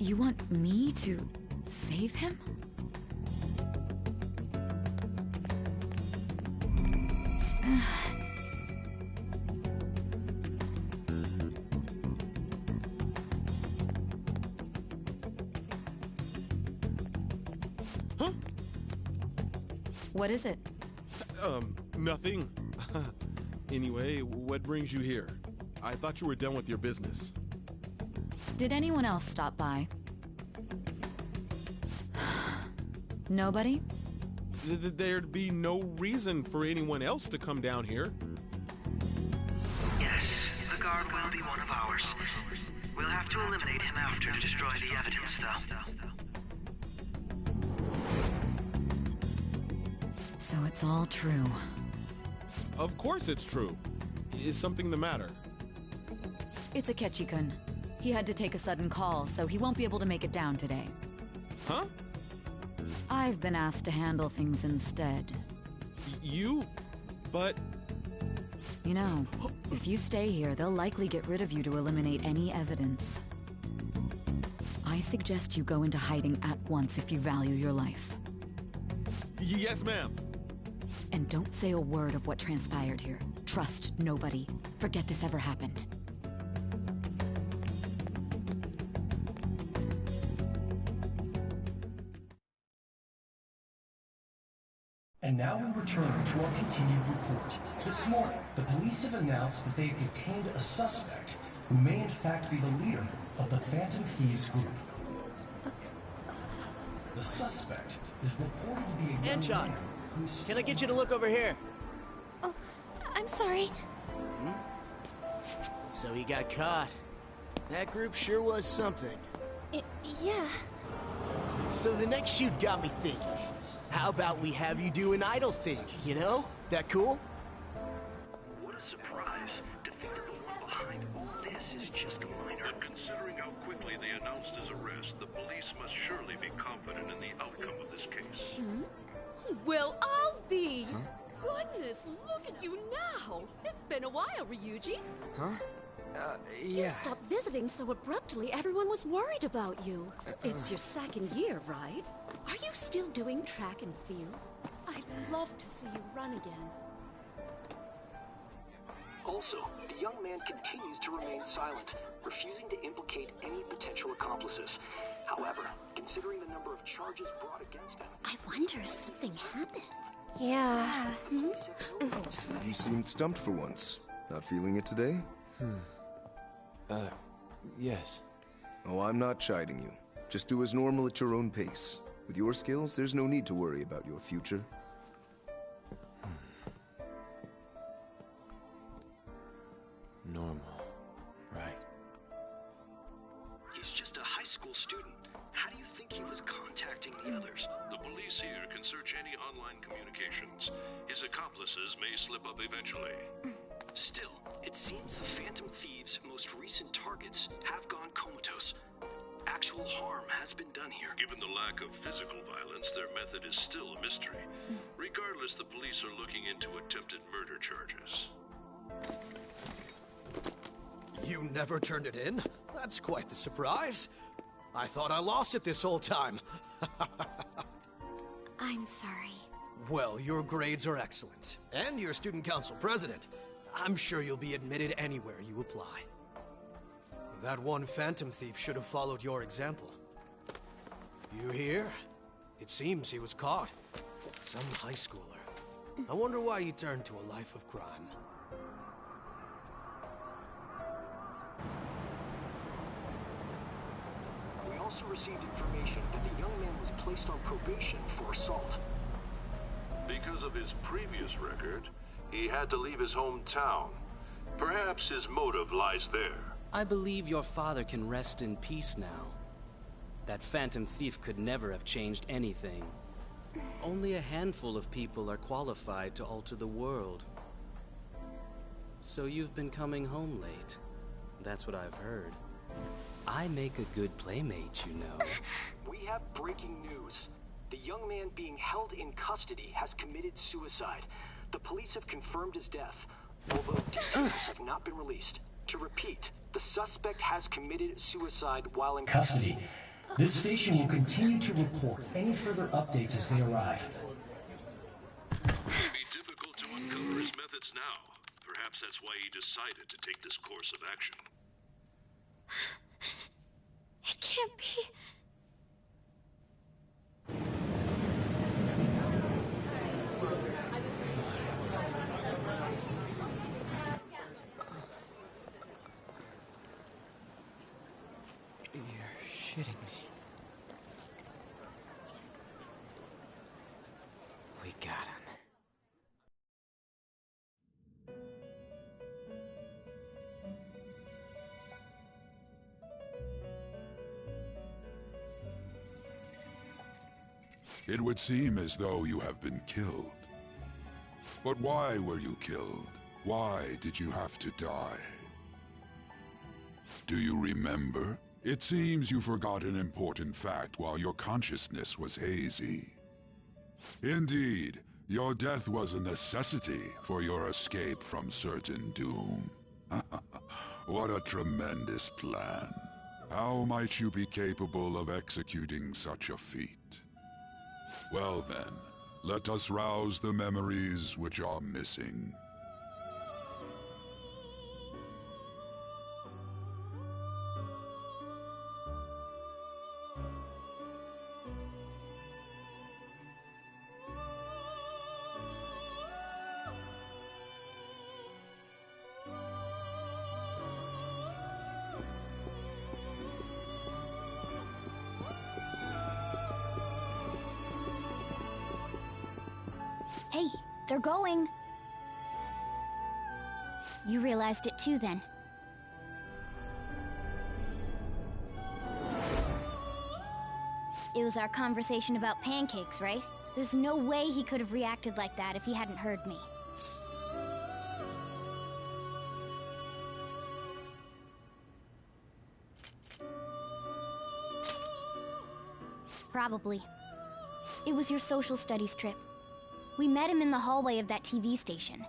You want me to save him? Huh? What is it? Nothing. Anyway, what brings you here? I thought you were done with your business. Did anyone else stop by? Nobody? There'd be no reason for anyone else to come down here. Yes, the guard will be one of ours. We'll have to eliminate him after to destroy the evidence, though. So it's all true. Of course it's true. Is something the matter? It's Akechi-kun. He had to take a sudden call, so he won't be able to make it down today. Huh? I've been asked to handle things instead. You? But... You know, if you stay here, they'll likely get rid of you to eliminate any evidence. I suggest you go into hiding at once if you value your life. Yes, ma'am. And don't say a word of what transpired here. Trust nobody. Forget this ever happened. And now we return to our continued report. This morning, the police have announced that they've detained a suspect who may in fact be the leader of the Phantom Thieves group. The suspect is reported to be a young Anchon, man who's... can I get you to look over here? Oh, I'm sorry. So he got caught. That group sure was something. Yeah. So the next shoot got me thinking. How about we have you do an idol thing, you know? That cool? What a surprise to think that the one behind all this is just a minor. But considering how quickly they announced his arrest, the police must surely be confident in the outcome of this case. Well, I'll be. Goodness, look at you now. It's been a while, Ryuji. Huh? You Yeah. stopped visiting so abruptly, everyone was worried about you. It's your second year, right? Are you still doing track and field? I'd love to see you run again. Also, the young man continues to remain silent, refusing to implicate any potential accomplices. However, considering the number of charges brought against him... I wonder if something happened. Yeah. You seemed stumped for once. Not feeling it today? Yes. Oh, I'm not chiding you. Just do as normal at your own pace. With your skills, there's no need to worry about your future. Normal. Right. He's just a high school student. How do you think he was contacting the others? The police here can search any online communications. His accomplices may slip up eventually. Still, it seems the Phantom Thieves' most recent targets have gone comatose. Actual harm has been done here. Given the lack of physical violence, their method is still a mystery. Regardless, the police are looking into attempted murder charges. You never turned it in? That's quite the surprise. I thought I lost it this whole time. I'm sorry. Well, your grades are excellent. And you're student council president. I'm sure you'll be admitted anywhere you apply. That one Phantom Thief should have followed your example. You hear? It seems he was caught. Some high schooler. I wonder why he turned to a life of crime. We also received information that the young man was placed on probation for assault. Because of his previous record, he had to leave his hometown. Perhaps his motive lies there. I believe your father can rest in peace now. That Phantom Thief could never have changed anything. Only a handful of people are qualified to alter the world. So you've been coming home late. That's what I've heard. I make a good playmate, you know. We have breaking news. The young man being held in custody has committed suicide. The police have confirmed his death, although details have not been released. To repeat, the suspect has committed suicide while in Custody. This station will continue to report any further updates as they arrive. It may be difficult to uncover his methods now. Perhaps that's why he decided to take this course of action. It can't be. You're shitting me. We got him. It would seem as though you have been killed. But why were you killed? Why did you have to die? Do you remember? It seems you forgot an important fact while your consciousness was hazy. Indeed, your death was a necessity for your escape from certain doom. What a tremendous plan. How might you be capable of executing such a feat? Well then, let us rouse the memories which are missing. Hey, they're going. You realized it too then. It was our conversation about pancakes, right? There's no way he could have reacted like that if he hadn't heard me. Probably. It was your social studies trip. We met him in the hallway of that TV station.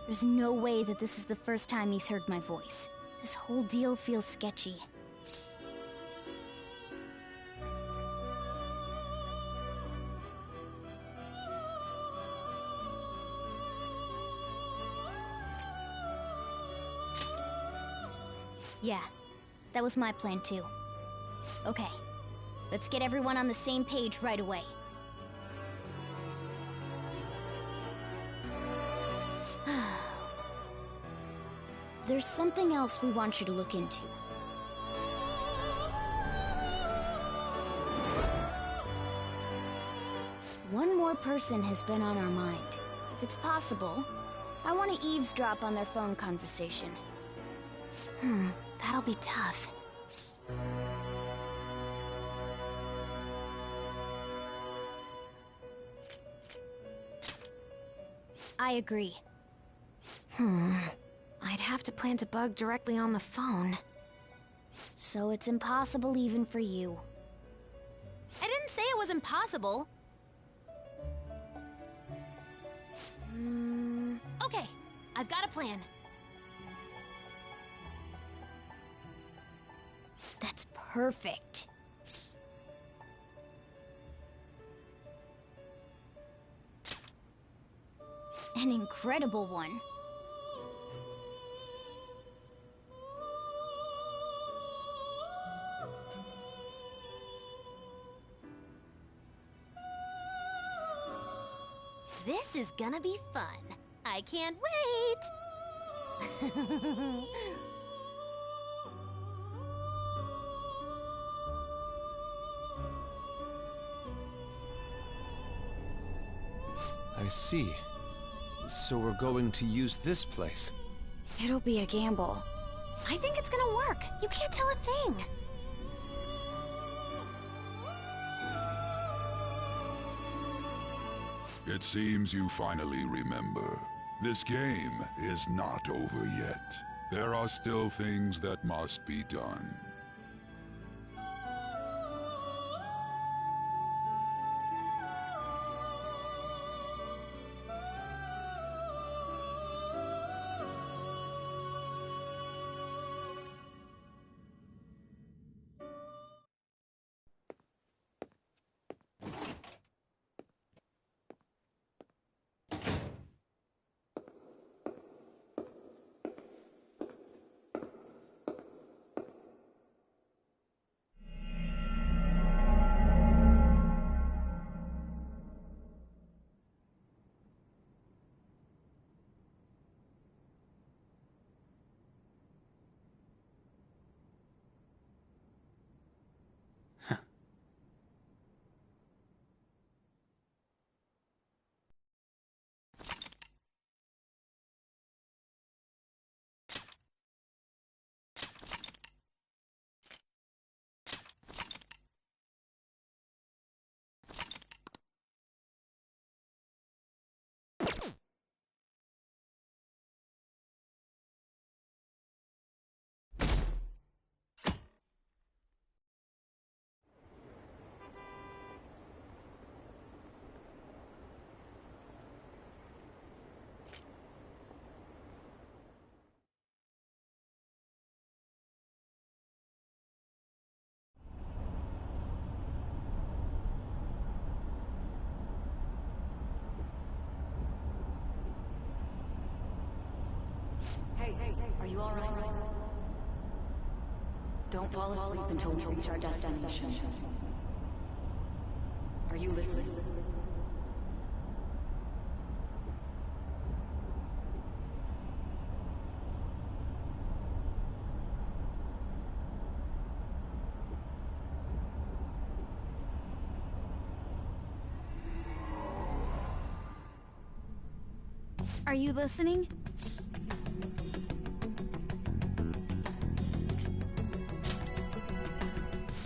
There's no way that this is the first time he's heard my voice. This whole deal feels sketchy. Yeah, that was my plan too. Okay, let's get everyone on the same page right away. There's something else we want you to look into. One more person has been on our mind. If it's possible, I want to eavesdrop on their phone conversation. That'll be tough. I agree. I'd have to plant a bug directly on the phone. So it's impossible even for you. I didn't say it was impossible. Okay, I've got a plan. That's perfect. An incredible one. This is gonna be fun. I can't wait! I see. So we're going to use this place. It'll be a gamble. I think it's gonna work. You can't tell a thing. It seems you finally remember. This game is not over yet. There are still things that must be done. Hey, are you alright? Don't fall asleep until we reach our destination. Are you listening? Are you listening?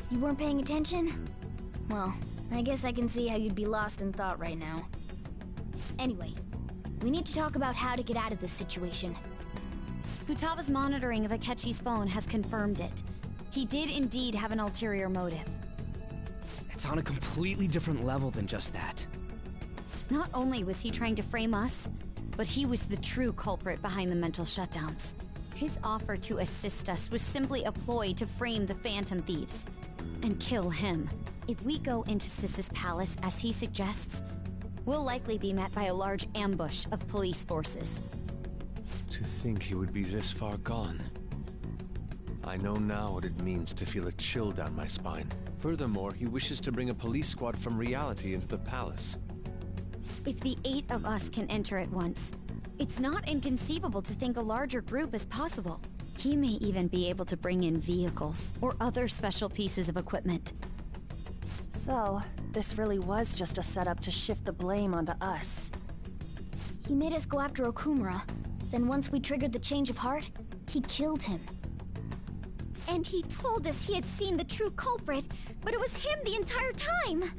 You weren't paying attention? Well, I guess I can see how you'd be lost in thought right now. Anyway, we need to talk about how to get out of this situation. Futaba's monitoring of Akechi's phone has confirmed it. He did indeed have an ulterior motive. It's on a completely different level than just that. Not only was he trying to frame us, but he was the true culprit behind the mental shutdowns. His offer to assist us was simply a ploy to frame the Phantom Thieves and kill him. If we go into Sis's palace as he suggests, we'll likely be met by a large ambush of police forces. To think he would be this far gone. I know now what it means to feel a chill down my spine. Furthermore, he wishes to bring a police squad from reality into the palace. If the 8 of us can enter at once, it's not inconceivable to think a larger group is possible. He may even be able to bring in vehicles or other special pieces of equipment. So, this really was just a setup to shift the blame onto us. He made us go after Okumura. Then once we triggered the change of heart, he killed him. And he told us he had seen the true culprit, but it was him the entire time!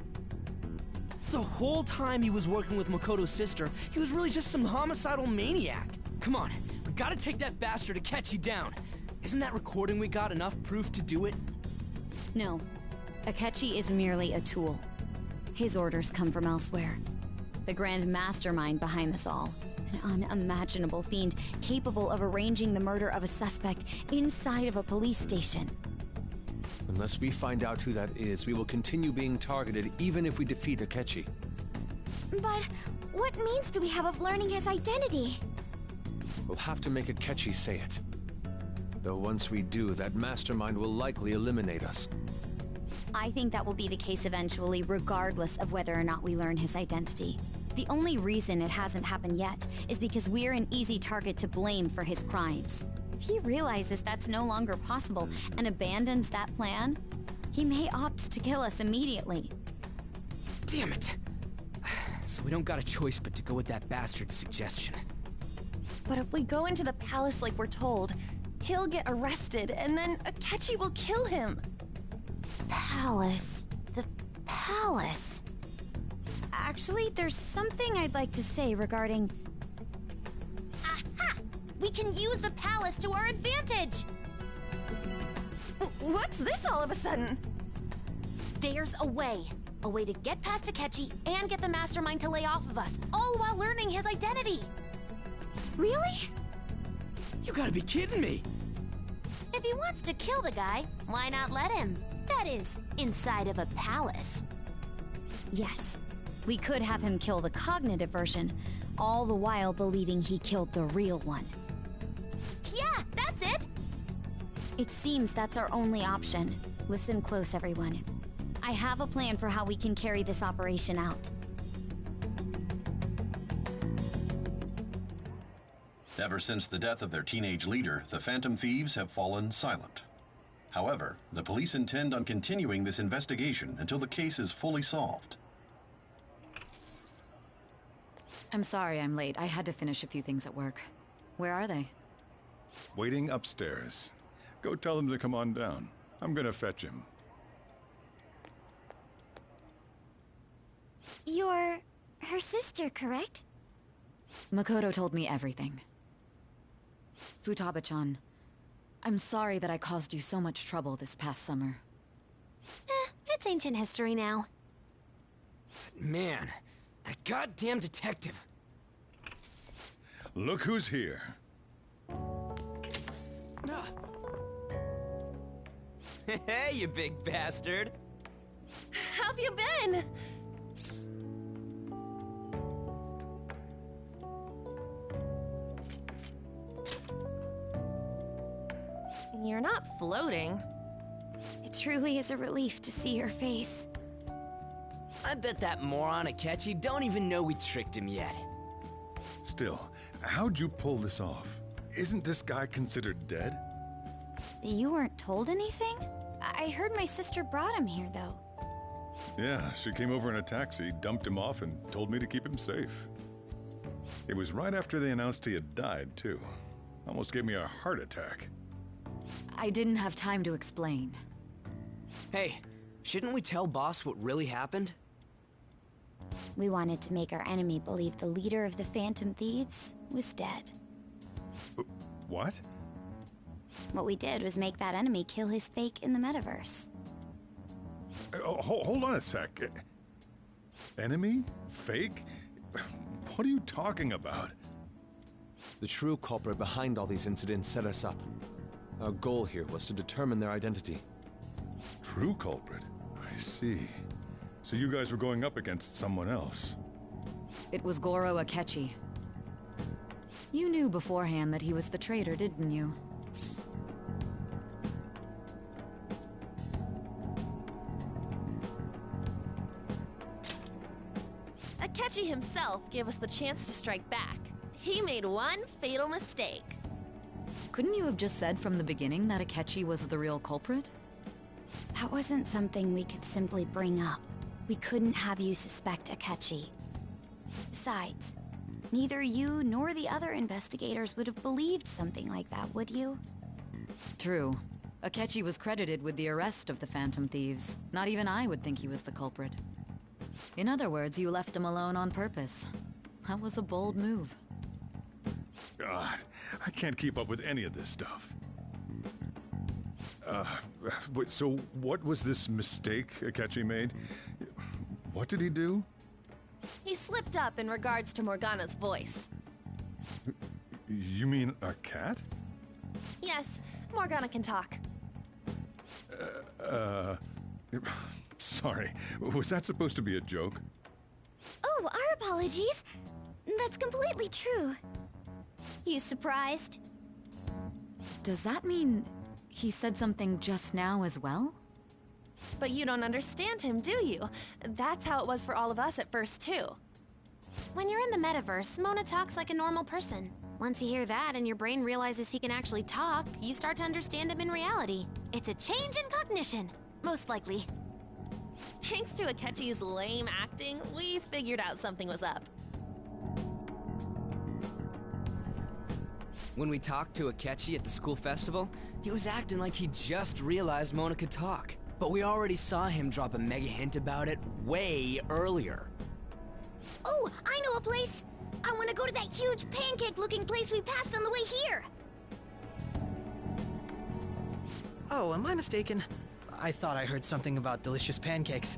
The whole time he was working with Makoto's sister, he was really just some homicidal maniac. Come on, we gotta take that bastard Akechi down. Isn't that recording we got enough proof to do it? No. Akechi is merely a tool. His orders come from elsewhere. The grand mastermind behind this all. An unimaginable fiend capable of arranging the murder of a suspect inside of a police station. Unless we find out who that is, we will continue being targeted even if we defeat Akechi. But what means do we have of learning his identity? We'll have to make Akechi say it. Though once we do, that mastermind will likely eliminate us. I think that will be the case eventually, regardless of whether or not we learn his identity. The only reason it hasn't happened yet is because we're an easy target to blame for his crimes. If he realizes that's no longer possible and abandons that plan, he may opt to kill us immediately. Damn it! So we don't got a choice but to go with that bastard's suggestion. But if we go into the palace like we're told, he'll get arrested and then Akechi will kill him. Palace. The palace. Actually, there's something I'd like to say regarding... Aha! We can use the palace to our advantage! What's this all of a sudden? There's a way. A way to get past Akechi and get the mastermind to lay off of us, all while learning his identity. Really? You gotta be kidding me! If he wants to kill the guy, why not let him? That is, inside of a palace. Yes, we could have him kill the cognitive version, all the while believing he killed the real one. Yeah, that's it! It seems that's our only option. Listen close, everyone. I have a plan for how we can carry this operation out. Ever since the death of their teenage leader, the Phantom Thieves have fallen silent. However, the police intend on continuing this investigation until the case is fully solved. I'm sorry I'm late. I had to finish a few things at work. Where are they? Waiting upstairs. Go tell them to come on down. I'm gonna fetch him. You're her sister, correct? Makoto told me everything. Futaba-chan, I'm sorry that I caused you so much trouble this past summer. It's ancient history now. Man, that goddamn detective. Look who's here. Hey, you big bastard. How've you been? You're not floating. It truly is a relief to see your face. I bet that moron Akechi don't even know we tricked him yet. Still, how'd you pull this off? Isn't this guy considered dead? You weren't told anything? I heard my sister brought him here, though. Yeah, she came over in a taxi, dumped him off, and told me to keep him safe. It was right after they announced he had died, too. Almost gave me a heart attack. I didn't have time to explain. Hey, shouldn't we tell Boss what really happened? We wanted to make our enemy believe the leader of the Phantom Thieves was dead. What? What we did was make that enemy kill his fake in the metaverse. Hold on a sec. Enemy? Fake? What are you talking about? The true culprit behind all these incidents set us up. Our goal here was to determine their identity. True culprit? I see. So you guys were going up against someone else? It was Goro Akechi. You knew beforehand that he was the traitor, didn't you? Akechi himself gave us the chance to strike back. He made one fatal mistake. Couldn't you have just said from the beginning that Akechi was the real culprit? That wasn't something we could simply bring up. We couldn't have you suspect Akechi. Besides, neither you nor the other investigators would have believed something like that, would you? True. Akechi was credited with the arrest of the Phantom Thieves. Not even I would think he was the culprit. In other words, you left him alone on purpose. That was a bold move. God, I can't keep up with any of this stuff. So what was this mistake Akechi made? What did he do? He slipped up in regards to Morgana's voice. You mean a cat? Yes, Morgana can talk. Sorry, was that supposed to be a joke? Oh, our apologies. That's completely true. You surprised? Does that mean he said something just now as well? But you don't understand him, do you? That's how it was for all of us at first, too. When you're in the metaverse, Mona talks like a normal person. Once you hear that and your brain realizes he can actually talk, you start to understand him in reality. It's a change in cognition, most likely. Thanks to Akechi's lame acting, we figured out something was up. When we talked to Akechi at the school festival, he was acting like he just realized Mona could talk. But we already saw him drop a mega hint about it way earlier. Oh, I know a place! I want to go to that huge pancake-looking place we passed on the way here! Oh, am I mistaken? I thought I heard something about delicious pancakes.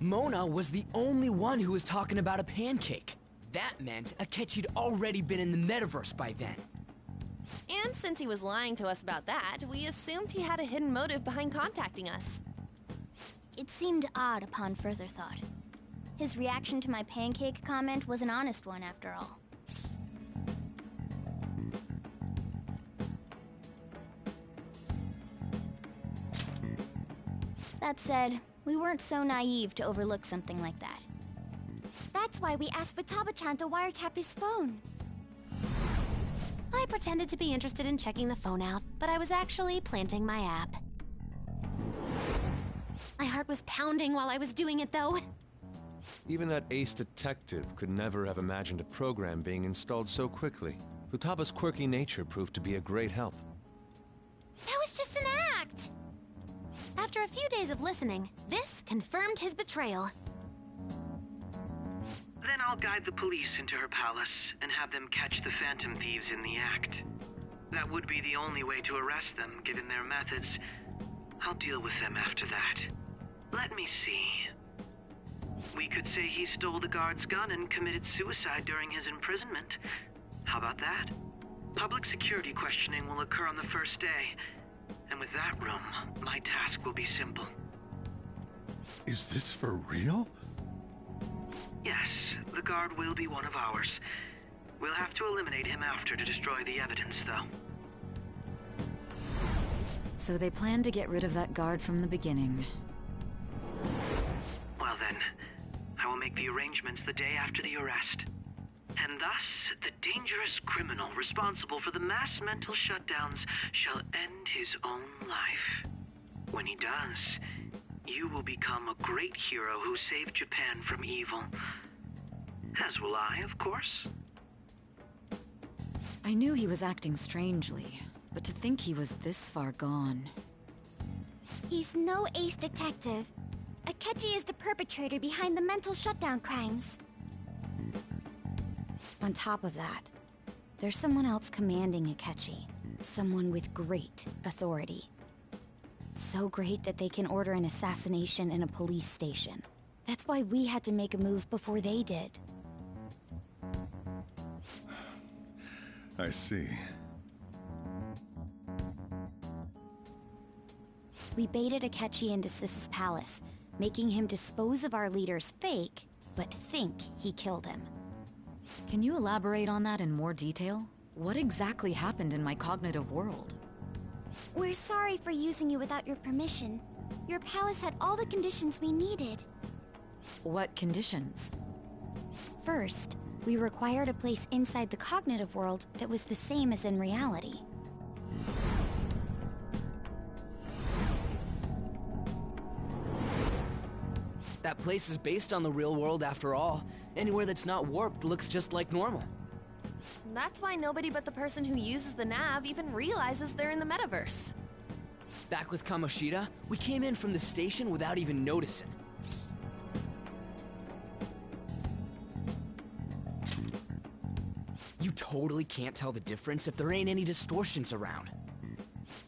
Mona was the only one who was talking about a pancake. That meant Akechi'd already been in the metaverse by then. And since he was lying to us about that, we assumed he had a hidden motive behind contacting us. It seemed odd upon further thought. His reaction to my pancake comment was an honest one, after all. That said, we weren't so naive to overlook something like that. That's why we asked Futaba-chan to wiretap his phone. I pretended to be interested in checking the phone out, but I was actually planting my app. My heart was pounding while I was doing it, though. Even that ace detective could never have imagined a program being installed so quickly. Futaba's quirky nature proved to be a great help. That was just an act! After a few days of listening, this confirmed his betrayal. Then I'll guide the police into her palace and have them catch the Phantom Thieves in the act. That would be the only way to arrest them, given their methods. I'll deal with them after that. Let me see. We could say he stole the guard's gun and committed suicide during his imprisonment. How about that? Public security questioning will occur on the first day. And with that room, my task will be simple. Is this for real? Yes, the guard will be one of ours. We'll have to eliminate him after to destroy the evidence, though. So they planned to get rid of that guard from the beginning. Well then, I will make the arrangements the day after the arrest. And thus, the dangerous criminal responsible for the mass mental shutdowns shall end his own life. When he does, you will become a great hero who saved Japan from evil. As will I, of course. I knew he was acting strangely, But to think he was this far gone. He's no ace detective. Akechi is the perpetrator behind the mental shutdown crimes. On top of that, there's someone else commanding Akechi. Someone with great authority. So great that they can order an assassination in a police station. That's why we had to make a move before they did. I see. We baited Akechi into Sis's palace, making him dispose of our leader's fake, but think he killed him. Can you elaborate on that in more detail? What exactly happened in my cognitive world? We're sorry for using you without your permission. Your palace had all the conditions we needed. What conditions? First, we required a place inside the cognitive world that was the same as in reality. That place is based on the real world after all. Anywhere that's not warped looks just like normal. That's why nobody but the person who uses the nav even realizes they're in the metaverse. Back with Kamoshida, we came in from the station without even noticing. You totally can't tell the difference if there ain't any distortions around.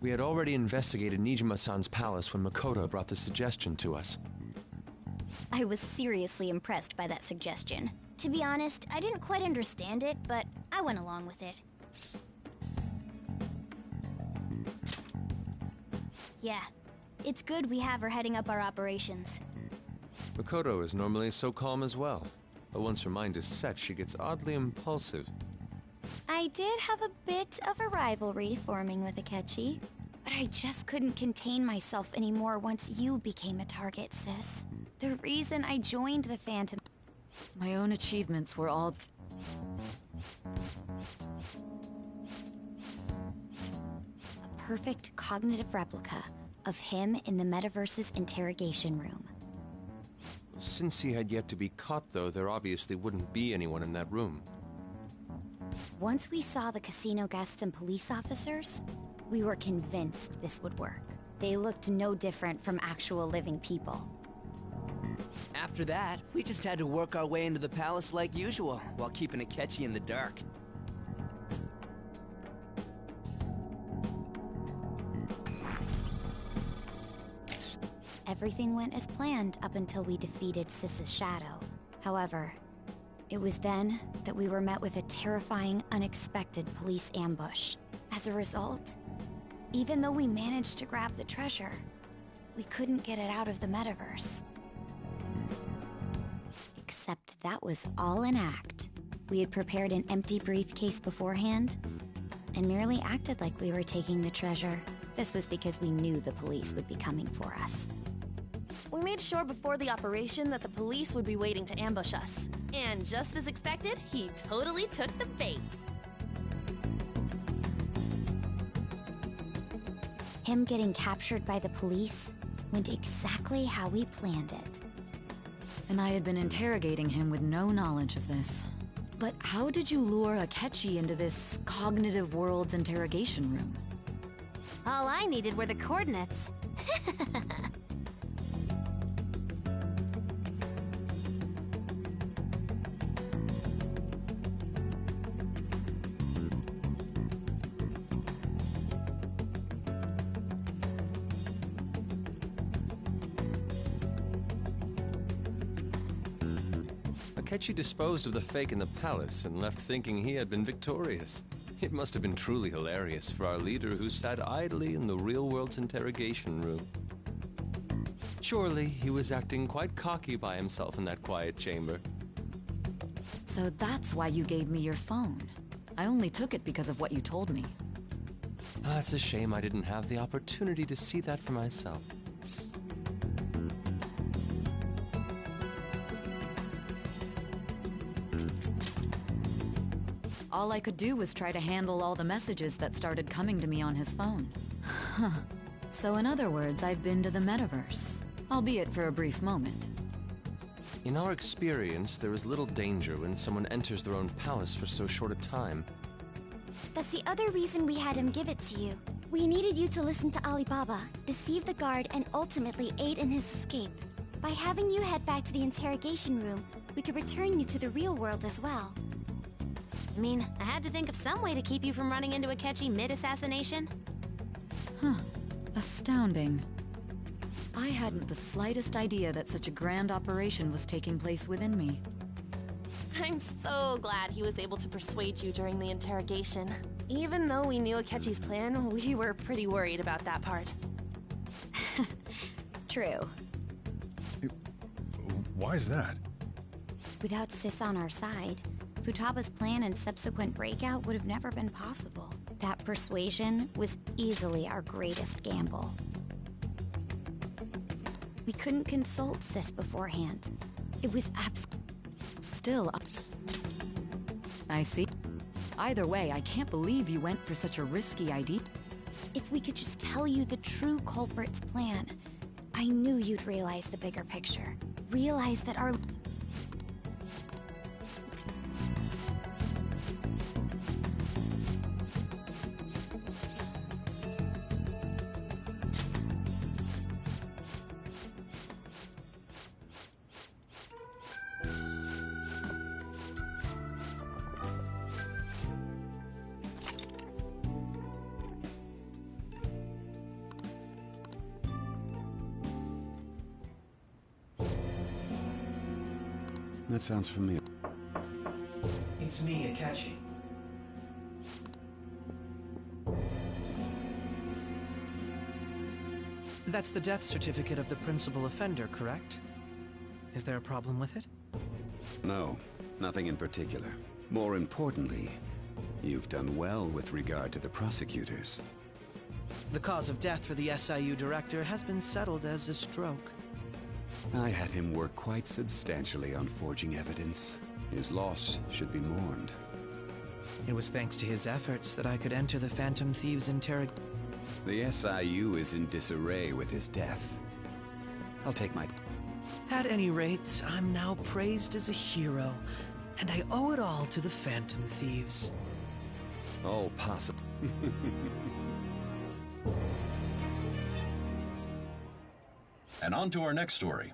We had already investigated Nijima-san's palace when Makoto brought the suggestion to us. I was seriously impressed by that suggestion. To be honest, I didn't quite understand it, but I went along with it. Yeah, it's good we have her heading up our operations. Makoto is normally so calm as well, but once her mind is set, she gets oddly impulsive. I did have a bit of a rivalry forming with Akechi, but I just couldn't contain myself anymore once you became a target, sis. The reason I joined the Phantom... My own achievements were all... a perfect cognitive replica of him in the metaverse's interrogation room. Since he had yet to be caught, though, there obviously wouldn't be anyone in that room. Once we saw the casino guests and police officers, we were convinced this would work. They looked no different from actual living people. After that, we just had to work our way into the palace like usual, while keeping Akechi in the dark. Everything went as planned up until we defeated Sis's shadow. However, it was then that we were met with a terrifying, unexpected police ambush. As a result, even though we managed to grab the treasure, we couldn't get it out of the metaverse. Except that was all an act. We had prepared an empty briefcase beforehand, and merely acted like we were taking the treasure. This was because we knew the police would be coming for us. We made sure before the operation that the police would be waiting to ambush us. And just as expected, he totally took the bait. Him getting captured by the police went exactly how we planned it. And I had been interrogating him with no knowledge of this. But how did you lure Akechi into this cognitive world's interrogation room? All I needed were the coordinates. Akechi disposed of the fake in the palace and left thinking he had been victorious. It must have been truly hilarious for our leader who sat idly in the real world's interrogation room. Surely he was acting quite cocky by himself in that quiet chamber. So that's why you gave me your phone. I only took it because of what you told me. It's a shame I didn't have the opportunity to see that for myself. All I could do was try to handle all the messages that started coming to me on his phone. Huh. So in other words, I've been to the metaverse, albeit for a brief moment. In our experience, there is little danger when someone enters their own palace for so short a time. That's the other reason we had him give it to you. We needed you to listen to Alibaba, deceive the guard, and ultimately aid in his escape. By having you head back to the interrogation room, we could return you to the real world as well. I mean, I had to think of some way to keep you from running into Akechi mid-assassination. Huh. Astounding. I hadn't the slightest idea that such a grand operation was taking place within me. I'm so glad he was able to persuade you during the interrogation. Even though we knew Akechi's plan, we were pretty worried about that part. True. Why is that? Without Sis on our side, Futaba's plan and subsequent breakout would have never been possible. That persuasion was easily our greatest gamble. We couldn't consult Sis beforehand. It was Still, I see. Either way, I can't believe you went for such a risky idea. If we could just tell you the true culprit's plan, I knew you'd realize the bigger picture. Realize that our... That sounds familiar. It's me, Akechi. That's the death certificate of the principal offender, correct? Is there a problem with it? No, nothing in particular. More importantly, you've done well with regard to the prosecutors. The cause of death for the SIU director has been settled as a stroke. I had him work quite substantially on forging evidence. His loss should be mourned. It was thanks to his efforts that I could enter the Phantom Thieves' interrogation. The SIU is in disarray with his death. I'll take my... At any rate, I'm now praised as a hero, and I owe it all to the Phantom Thieves. All possible. And on to our next story.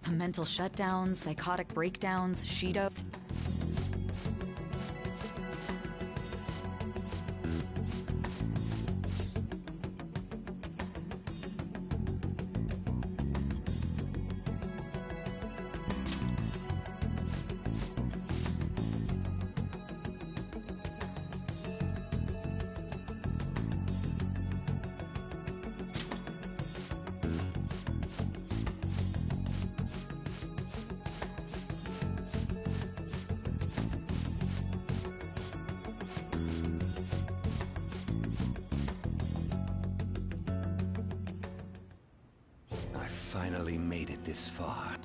The mental shutdowns, psychotic breakdowns, Shido... Finally made it this far.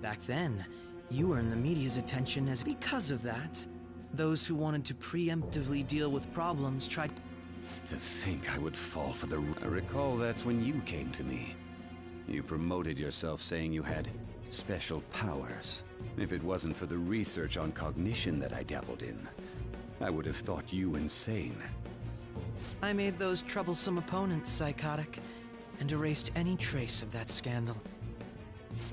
Back then, you earned the media's attention as because of that, those who wanted to preemptively deal with problems tried... To think I would fall for the... I recall that's when you came to me. You promoted yourself saying you had special powers. If it wasn't for the research on cognition that I dabbled in, I would have thought you insane. I made those troublesome opponents psychotic, and erased any trace of that scandal.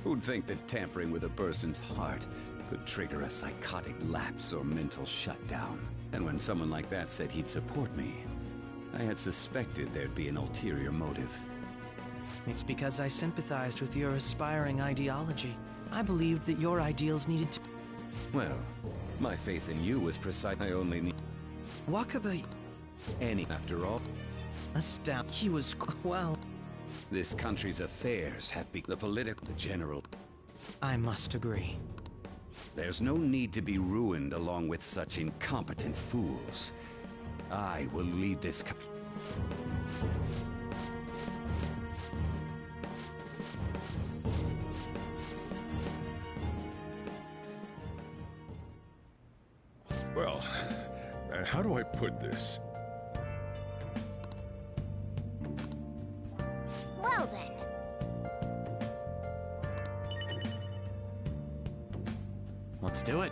Who'd think that tampering with a person's heart could trigger a psychotic lapse or mental shutdown? And when someone like that said he'd support me, I had suspected there'd be an ulterior motive. It's because I sympathized with your aspiring ideology. I believed that your ideals needed to... Well, my faith in you was precise. I only need... Wakaba... Any, after all. Astounding. He was... well... This country's affairs have become the political general. I must agree. There's no need to be ruined along with such incompetent fools. I will lead this Well, do I put this? Well then. Let's do it.